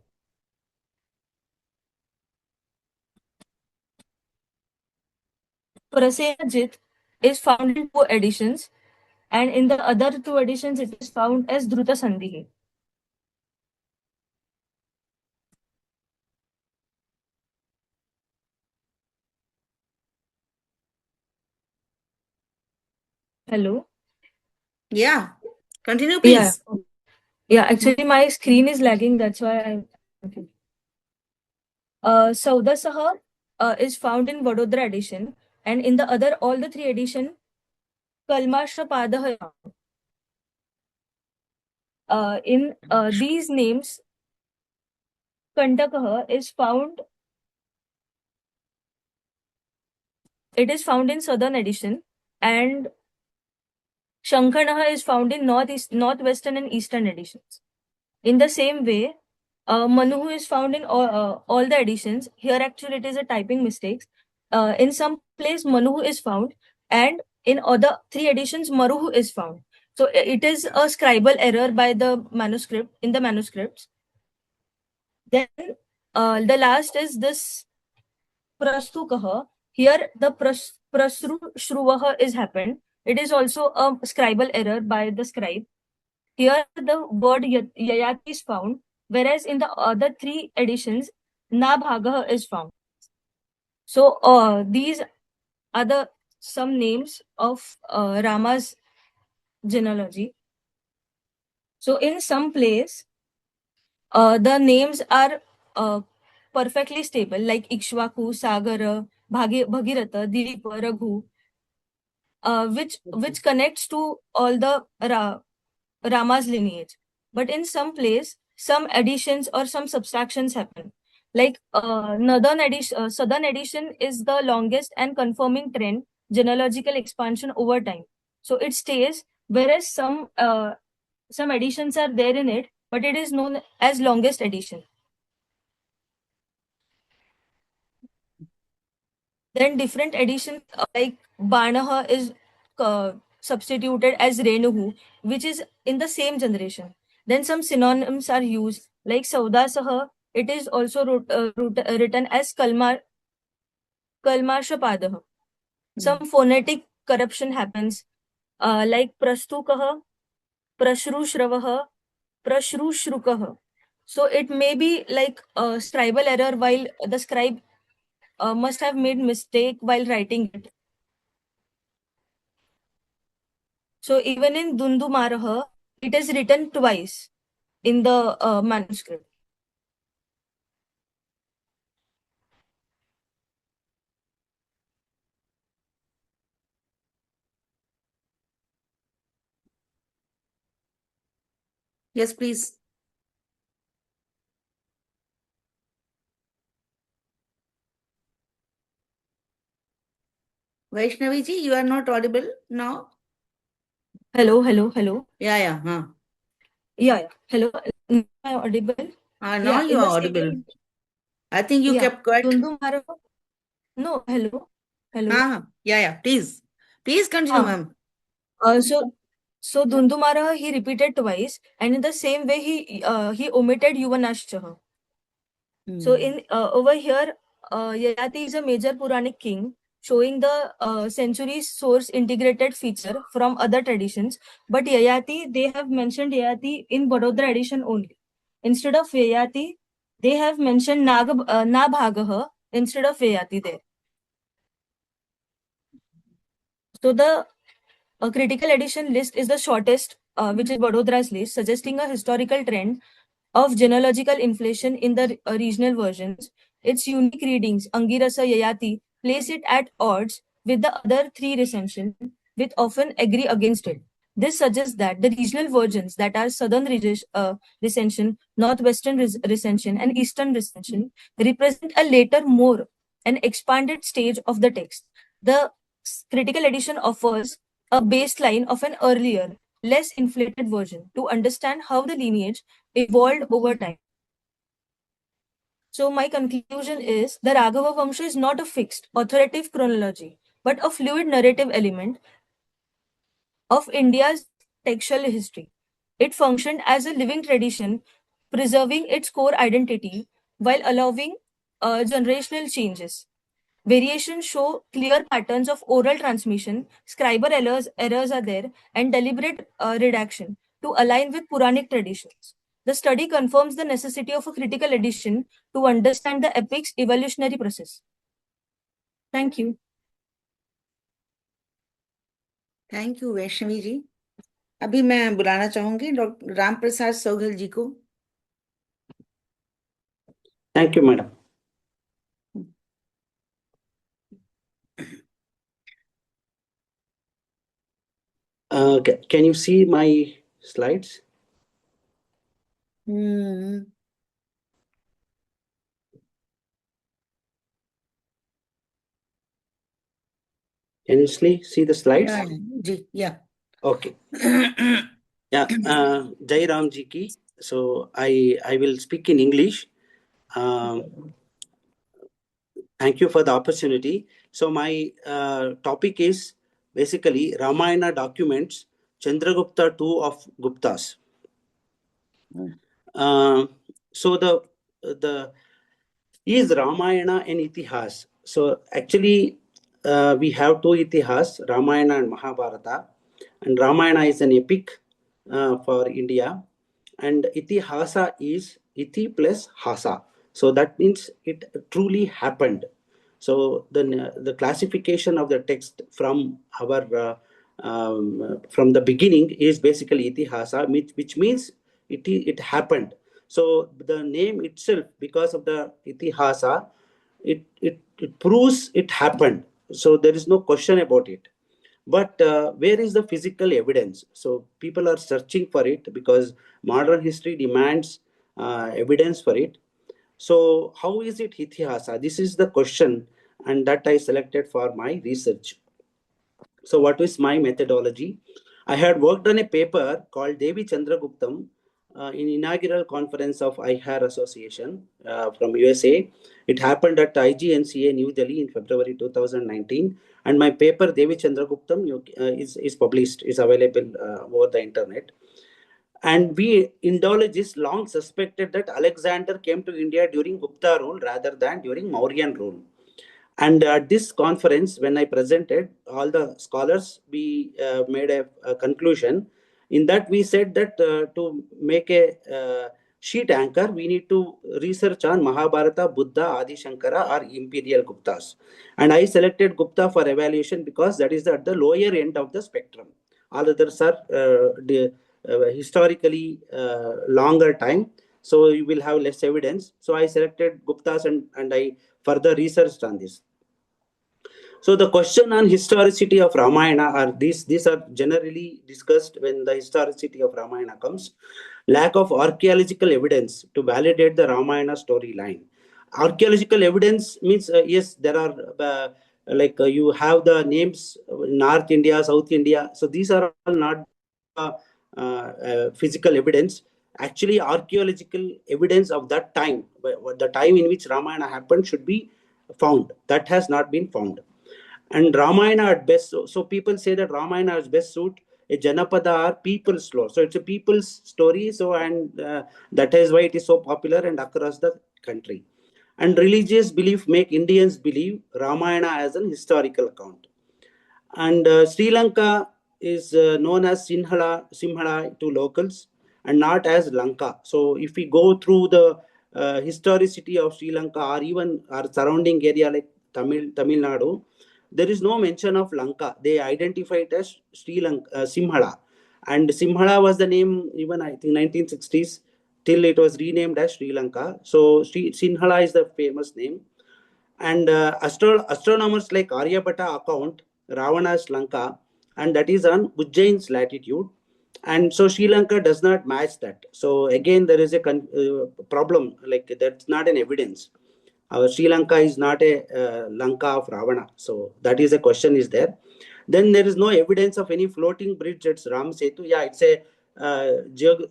E: Prasenajit is found in 2 editions, and in the other 2 editions it is found as Dhruta Sandhihi. Hello?
A: Yeah. Continue, please.
E: Yeah, actually my screen is lagging, that's why I'm okay. Saudasaha is found in Vadodara edition, and in the other all the 3 edition, Kalmashapadaha. In these names, Kantakaha is found. It is found in southern edition, and Shankanaha is found in northwestern and eastern editions. In the same way, Manuhu is found in all the editions. Here, actually, it is a typing mistake. In some place, Manuhu is found, and in other 3 editions, Maruhu is found. So it is a scribal error by the manuscript in the manuscripts. Then the last is this Prastukaha. Here, the Prasru Shruvaha is happened. It is also a scribal error by the scribe. Here, the word Yayati is found, whereas in the other 3 editions, Nabhagaha is found. So, these are some names of Rama's genealogy. So, in some place, the names are perfectly stable, like Ikshvaku, Sagara, Bhagiratha, Dilipa, Raghu, which connects to all the Rama's lineage. But in some place, some additions or some subtractions happen. Like southern edition is the longest and confirming trend, genealogical expansion over time. So it stays whereas some editions are there in it, but it is known as longest edition. Then different editions like Banaha is substituted as Renuhu, which is in the same generation. Then some synonyms are used like Saudasaha. It is also written as Kalmarshapadaha. Some phonetic corruption happens like Prastukaha, Prashrushravah, Prashrushrukah. So it may be like a scribal error while the scribe must have made mistake while writing it. So even in Dundumaraha, it is written twice in the manuscript.
A: Yes, please. Vaishnavi ji, you are not audible now.
E: Hello, hello, hello.
A: Yeah.
E: Yeah. Hello. Am I audible?
A: Now
E: Yeah,
A: you
E: in the
A: are audible.
E: same-
A: I think you
E: Yeah.
A: kept quiet.
E: Dundumaraha. No, hello. Hello.
A: Yeah. Please continue, ma'am.
E: So Dundumaraha he repeated twice, and in the same way he omitted Yuvanashchaha. So in over here, Yayati is a major Puranic king, showing the century source integrated feature from other traditions. But Yayati, they have mentioned Yayati in Vadodara edition only. Instead of Yayati, they have mentioned Nabhagaha instead of Yayati there. So the critical edition list is the shortest, which is Vadodara's list, suggesting a historical trend of genealogical inflation in the regional versions. Its unique readings, Angirasa Yayati, place it at odds with the other three recensions, which often agree against it. This suggests that the regional versions, that are Southern recension, Northwestern recension, and Eastern recension, represent a later, more an expanded stage of the text. The critical edition offers a baseline of an earlier, less inflated version to understand how the lineage evolved over time. So my conclusion is the Raghava Vamsha is not a fixed, authoritative chronology, but a fluid narrative element of India's textual history. It functioned as a living tradition, preserving its core identity while allowing generational changes. Variations show clear patterns of oral transmission, scribal errors are there, and deliberate redaction to align with Puranic traditions. The study confirms the necessity of a critical edition to understand the epic's evolutionary process. Thank you.
A: Thank you Vaishnavi ji. अभी मैं बुलाना चाहूंगी doctor Ram Prasad सौगल जी को।
G: Thank you, madam. Can you see my slides?
A: Hmm.
G: Can you see the slides?
A: Yeah.
G: Okay. Yeah. Jai Ram ji ki. So I will speak in English. Thank you for the opportunity. So my topic is basically Ramayana documents, Chandragupta II of Guptas. So the is Ramayana an Itihas? So actually we have two Itihas, Ramayana and Mahabharata. And Ramayana is an epic for India. And Itihasa is Iti plus Hasa. So that means it truly happened. So the classification of the text from our from the beginning is basically Itihasa, which means it happened. So the name itself, because of the Itihasa, it proves it happened. So there is no question about it. But where is the physical evidence? So people are searching for it because modern history demands evidence for it. So how is it Itihasa? This is the question, and that I selected for my research. So what is my methodology? I had worked on a paper called Devi Chandraguptam in inaugural conference of Eye Hair Association from USA. It happened at IGNCA New Delhi in February 2019. And my paper Devi Chandraguptam is published, is available over the internet. And we Indologists long suspected that Alexander came to India during Gupta rule rather than during Mauryan rule. And at this conference, when I presented, all the scholars, we made a conclusion. In that, we said that to make a sheet anchor, we need to research on Mahabharata, Buddha, Adi Shankara, or Imperial Guptas. And I selected Gupta for evaluation because that is at the lower end of the spectrum. All others are historically longer time, so you will have less evidence. So I selected Guptas and I further researched on this. So the question on historicity of Ramayana are these are generally discussed when the historicity of Ramayana comes. Lack of archaeological evidence to validate the Ramayana storyline. Archaeological evidence means yes, there are you have the names North India, South India. So these are all not physical evidence. Actually, archaeological evidence of that time, the time in which Ramayana happened, should be found. That has not been found. And Ramayana at best, so people say that Ramayana is best suit a Janapada or people's lore. So it's a people's story. So and that is why it is so popular and across the country. And religious belief make Indians believe Ramayana as an historical account. And Sri Lanka is known as Simhala to locals and not as Lanka. So if we go through the historicity of Sri Lanka or even our surrounding area like Tamil Nadu, there is no mention of Lanka. They identify it as Sri Lanka, Simhala. And Simhala was the name even I think 1960s till it was renamed as Sri Lanka. So Sinhala is the famous name. And astronomers like Aryabhatta account Ravana's Lanka, and that is on Ujjain's latitude. And so Sri Lanka does not match that. So again, there is a problem, like that's not an evidence. Sri Lanka is not a Lanka of Ravana. So that is a question is there. Then there is no evidence of any floating bridge at Ram Setu. Yeah, it's a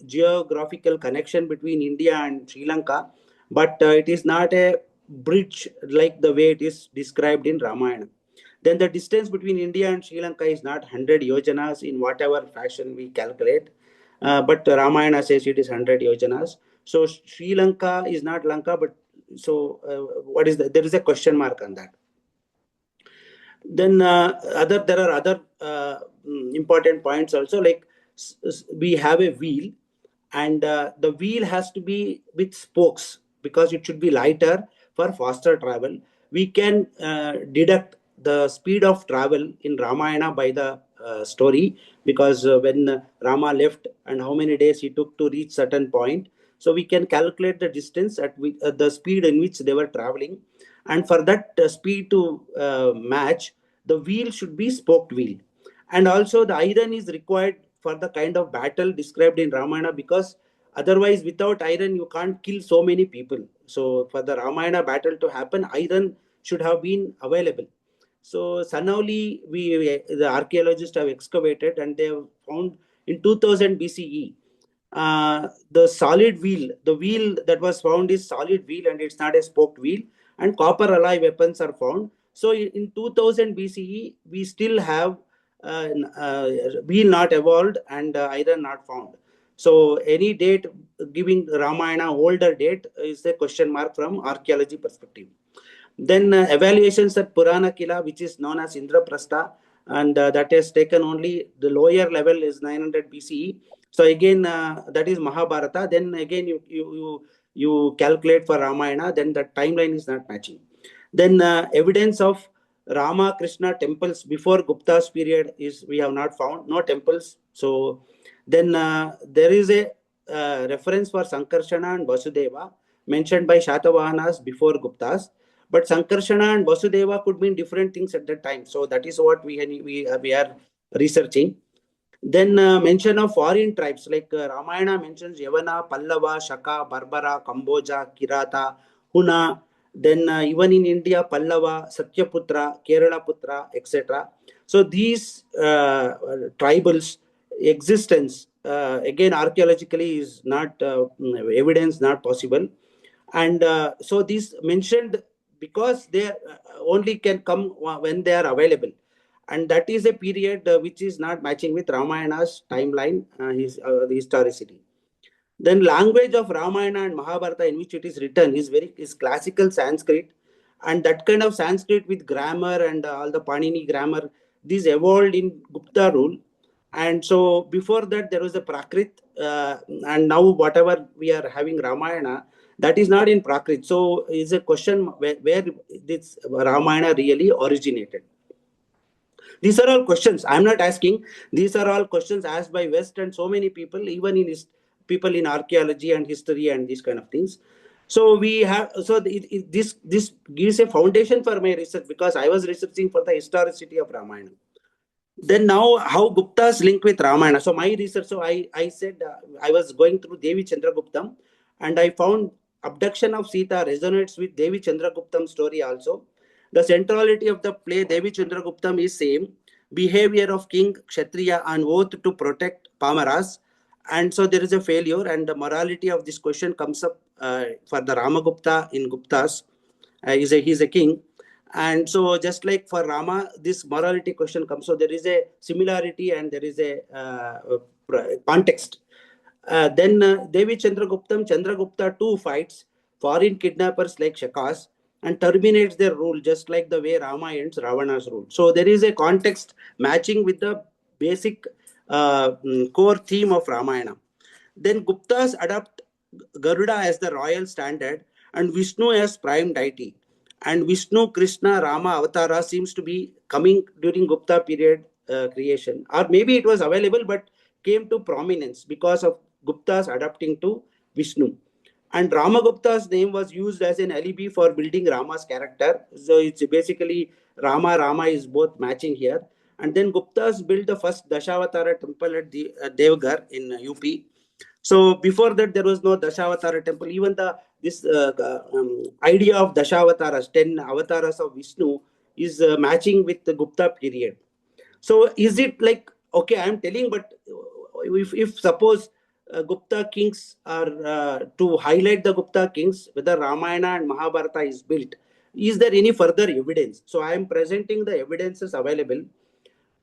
G: geographical connection between India and Sri Lanka, but it is not a bridge like the way it is described in Ramayana. Then the distance between India and Sri Lanka is not 100 yojanas in whatever fashion we calculate, but Ramayana says it is 100 yojanas. So Sri Lanka is not Lanka, but so what is that? There is a question mark on that. Then there are other important points also, like we have a wheel, and the wheel has to be with spokes because it should be lighter for faster travel. We can deduct the speed of travel in Ramayana by the story, because when Rama left and how many days he took to reach certain point, so we can calculate the distance at the speed in which they were traveling. And for that speed to match, the wheel should be spoked wheel. And also the iron is required for the kind of battle described in Ramayana, because otherwise without iron you can't kill so many people. So for the Ramayana battle to happen, iron should have been available. So Sanauli, the archaeologists have excavated, and they have found in 2000 BCE the solid wheel. The wheel that was found is solid wheel, and it's not a spoked wheel. And copper alloy weapons are found. So in 2000 BCE, we still have wheel not evolved and iron not found. So any date giving Ramayana older date is a question mark from archaeology perspective. Then evaluations at Purana Kila, which is known as Indraprastha, and that is taken only the lower level is 900 BCE. So again, that is Mahabharata. Then again, you calculate for Ramayana, then the timeline is not matching. Then evidence of Rama Krishna temples before Gupta's period is we have not found, no temples. So then there is a reference for Sankarshana and Vasudeva mentioned by Shatavahanas before Guptas. But Sankarshana and Vasudeva could mean different things at that time. So that is what we are researching. Then mention of foreign tribes, like Ramayana mentions Yavana, Pallava, Shaka, Barbara, Kamboja, Kirata, Huna. Then even in India, Pallava, Satyaputra, Kerala Putra, etc. So these tribals existence, again archaeologically is not evidence, not possible. And so these mentioned because they only can come when they are available, and that is a period which is not matching with Ramayana's timeline, the historicity. Then language of Ramayana and Mahabharata in which it is written is classical Sanskrit, and that kind of Sanskrit with grammar and all the Panini grammar, these evolved in Gupta rule. And so before that there was a Prakrit, and now whatever we are having Ramayana, that is not in Prakrit. So it's a question where this Ramayana really originated. These are all questions I'm not asking. These are all questions asked by West and so many people, even in people in archaeology and history and these kind of things. So we have, so this gives a foundation for my research, because I was researching for the historicity of Ramayana. Then now how Gupta's link with Ramayana. So my research, so I said I was going through Devi Chandraguptam, and I found abduction of Sita resonates with Devi Chandraguptam story also. The centrality of the play Devi Chandraguptam is same. Behavior of king Kshatriya on oath to protect Pamaras. And so there is a failure, and the morality of this question comes up for the Ramagupta in Guptas. He's a king. And so just like for Rama, this morality question comes. So there is a similarity and there is a context. Then Devi Chandragupta too fights foreign kidnappers like Shakas and terminates their rule, just like the way Rama ends Ravana's rule. So there is a context matching with the basic core theme of Ramayana. Then Guptas adopt Garuda as the royal standard and Vishnu as prime deity. And Vishnu, Krishna, Rama, Avatara seems to be coming during Gupta period creation. Or maybe it was available but came to prominence because of Gupta's adapting to Vishnu. And Ramagupta's name was used as an alibi for building Rama's character. So it's basically Rama is both matching here. And then Guptas built the first Dashavatara temple at Devghar in UP. So before that, there was no Dashavatara temple. Even this idea of Dashawataras, 10 avatars of Vishnu, is matching with the Gupta period. So is it like, okay, I'm telling, but if suppose Gupta kings are to highlight the Gupta kings, whether Ramayana and Mahabharata is built, is there any further evidence? So I am presenting the evidences available.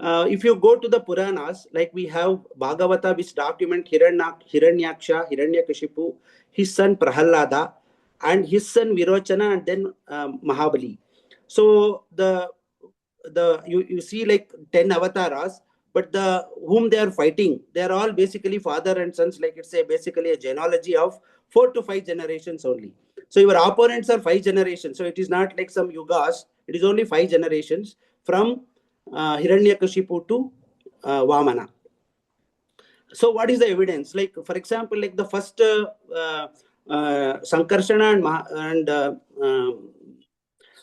G: If you go to the Puranas, like we have Bhagavata, which document Hiranyaksha, Hiranyakashipu, his son Prahalada, and his son Virochana, and then Mahabali. So you see like 10 avatars, but whom they are fighting, they are all basically father and sons. Like it's basically a genealogy of 4 to 5 generations only. So your opponents are 5 generations. So it is not like some yugas. It is only 5 generations from Hiranyakashipu to Vamana. So what is the evidence? Like for example, like the first Sankarshana and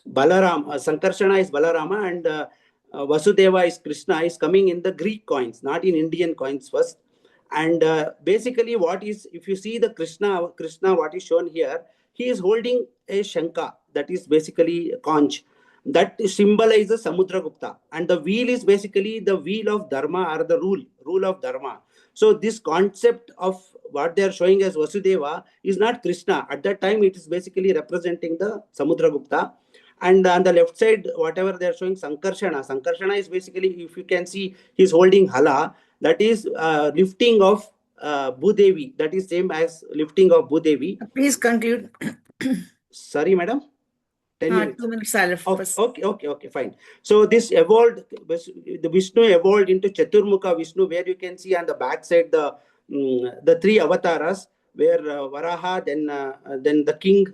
G: Balaram, Sankarshana is Balarama and Vasudeva is Krishna, is coming in the Greek coins, not in Indian coins first. And basically what is, if you see the Krishna, what is shown here, he is holding a Shanka, that is basically a conch. That symbolizes Samudragupta, and the wheel is basically the wheel of Dharma, or the rule of Dharma. So this concept of what they are showing as Vasudeva is not Krishna. At that time, it is basically representing the Samudragupta. And on the left side, whatever they are showing Sankarshana. Sankarshana is basically, if you can see, he is holding Hala. That is lifting of Bhudevi. That is same as lifting of Bhudevi.
A: Please conclude.
G: Sorry, madam. 10 minutes.
A: 2 minutes silence.
G: Okay, fine. So this evolved, the Vishnu evolved into Chaturmukha Vishnu, where you can see on the back side the 3 avatars, where Varaha, then the king,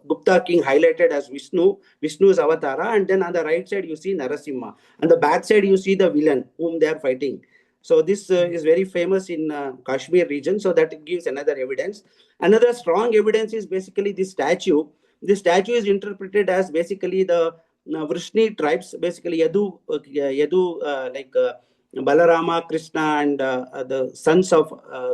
G: Gupta king highlighted as Vishnu's avatara, and then on the right side you see Narasimha. On the back side you see the villain whom they are fighting. So this is very famous in Kashmir region, so that gives another evidence. Another strong evidence is basically this statue. This statue is interpreted as basically the Vrishni tribes, basically Yadu like Balarama, Krishna, and the sons of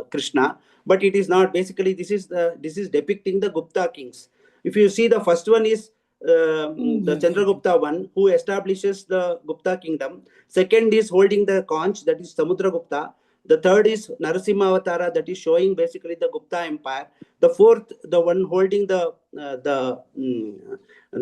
G: Krishna. But it is not. Basically, this is depicting the Gupta kings. If you see, the first one is the Chandragupta one, who establishes the Gupta kingdom. Second is holding the conch, that is Samudragupta. The third is Narasimha Avatara, that is showing basically the Gupta Empire. The fourth, the one holding the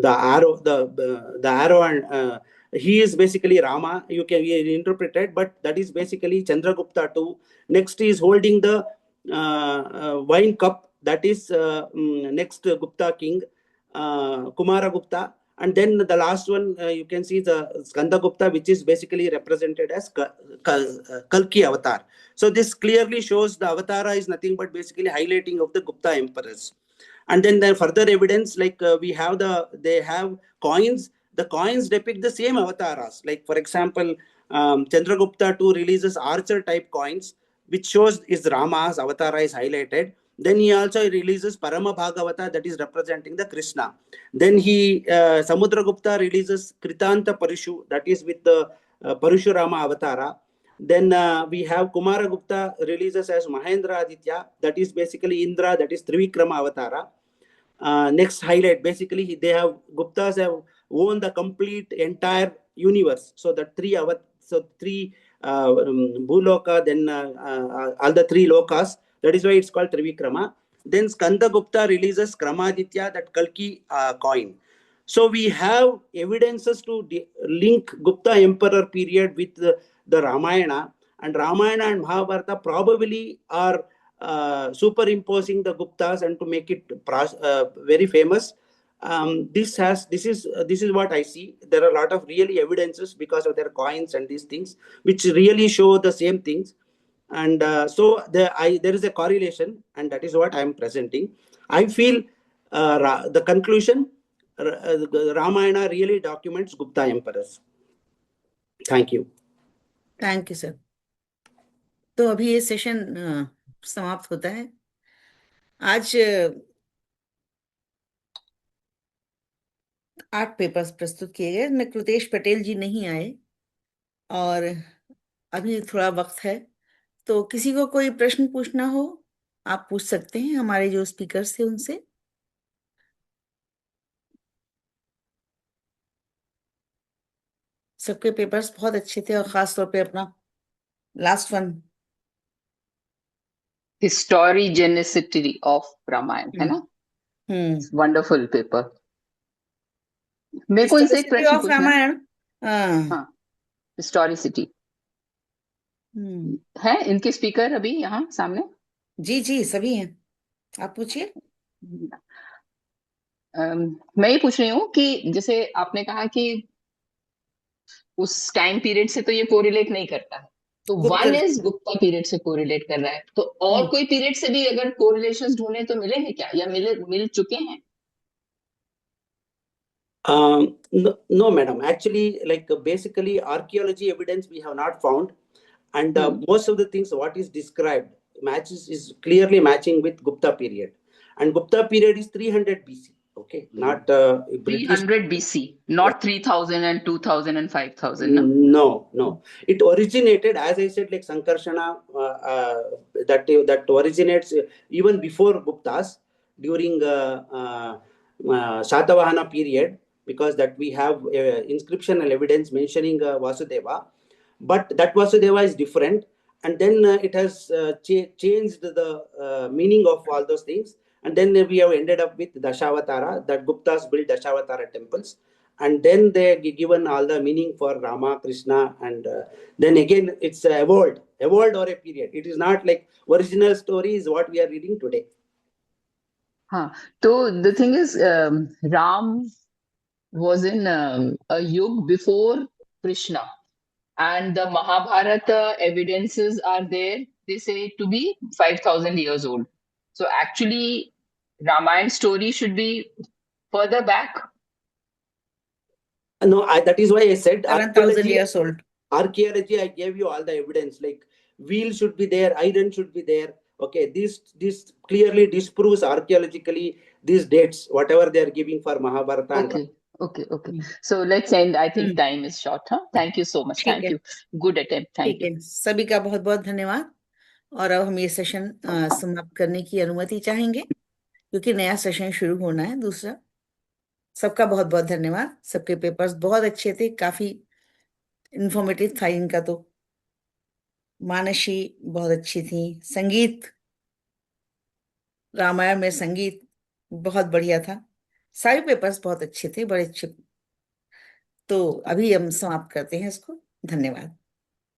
G: arrow, and he is basically Rama. You can interpret it, but that is basically Chandragupta too. Next is holding the wine cup, that is next Gupta king, Kumara Gupta. And then the last one, you can see the Skanda Gupta, which is basically represented as Kalki avatar. So this clearly shows the avatara is nothing but basically highlighting of the Gupta emperors. And then the further evidence, like they have coins. The coins depict the same avatars. Like for example, Chandragupta too releases archer type coins, which shows is Rama's avatara is highlighted. Then he also releases Parama Bhagavata, that is representing the Krishna. Then he Samudragupta releases Kritanta Parishu, that is with the Parashurama avatara. Then we have Kumaragupta releases as Mahendra Aditya, that is basically Indra, that is Trivikrama avatara. Next highlight, basically they have Guptas have owned the complete entire universe. So the three Bhuloka, then all the three lokas. That is why it's called Trivikrama. Then Skanda Gupta releases Kramaditya, that Kalki coin. So we have evidences to link Gupta emperor period with the Ramayana, and Ramayana and Mahabharata probably are superimposing the Guptas and to make it very famous. This is what I see. There are a lot of really evidences because of their coins and these things, which really show the same things. And so there is a correlation, and that is what I am presenting. I feel the conclusion, Ramayana really documents Gupta emperors. Thank you.
A: Thank you sir. तो अभी ये session समाप्त होता है। आज 8 papers प्रस्तुत किए गए। नकृतेश पटेल जी नहीं आए और अभी थोड़ा वक्त है, तो किसी को कोई प्रश्न पूछना हो आप पूछ सकते हैं हमारे जो स्पीकर्स थे उनसे। सबके पेपर्स बहुत अच्छे थे और खास तौर पे अपना लास्ट वन,
L: हिस्टोरिजेनिसिटी ऑफ रामायण, है ना? Wonderful paper. मेरे को इनसे एक प्रश्न पूछना है।
A: रामायण,
L: हाँ, हिस्टोरिसिटी है इनके स्पीकर अभी यहाँ सामने?
A: जी जी सभी हैं, आप पूछिए।
L: मैं ये पूछ रही हूँ कि जैसे आपने कहा कि उस टाइम पीरियड से तो ये कोरिलेट नहीं करता है, तो वन इज गुप्ता पीरियड से कोरिलेट कर रहा है, तो और कोई पीरियड से भी अगर कोरिलेशंस ढूंढे तो मिलेंगे क्या, या मिल चुके हैं?
G: No, madam. Actually, like basically archaeology evidence we have not found, and most of the things what is described is clearly matching with Gupta period, and Gupta period is 300 BC. Okay, not
L: 300 BC, not 3000 and 2000 and 5000.
G: No. It originated, as I said, like Sankarshana, that originates even before Guptas during Shatavahana period, because that we have inscriptional evidence mentioning Vasudeva, but that Vasudeva is different, and then it has changed the meaning of all those things. And then we have ended up with Dashavatara, that Guptas built Dashavatara temples. And then they given all the meaning for Rama, Krishna, and then again it's evolved over a period. It is not like original story is what we are reading today.
L: So the thing is, Ram was in a yug before Krishna, and the Mahabharata evidences are there, they say, to be 5000 years old. So actually, Ramayana story should be further back.
G: No, that is why I said
A: 7,000 years old.
G: Archaeology, I gave you all the evidence, like wheel should be there, iron should be there. Okay, this clearly disproves archaeologically these dates, whatever they are giving for Mahabharata.
L: Okay. So let's end. I think time is short. Thank you so much. Thank you. Good attempt. Thank you.
A: सभी का बहुत बहुत धन्यवाद। और अब हम ये session समाप्त करने की अनुमति चाहेंगे, क्योंकि नया सेशन शुरू होना है दूसरा। सबका बहुत बहुत धन्यवाद। सबके पेपर्स बहुत अच्छे थे, काफी इंफॉर्मेटिव था इनका तो। मानसी बहुत अच्छी थी, संगीत, रामायण में संगीत बहुत बढ़िया था। सारे पेपर्स बहुत अच्छे थे, बड़े अच्छे। तो अभी हम समाप्त करते हैं इसको। धन्यवाद।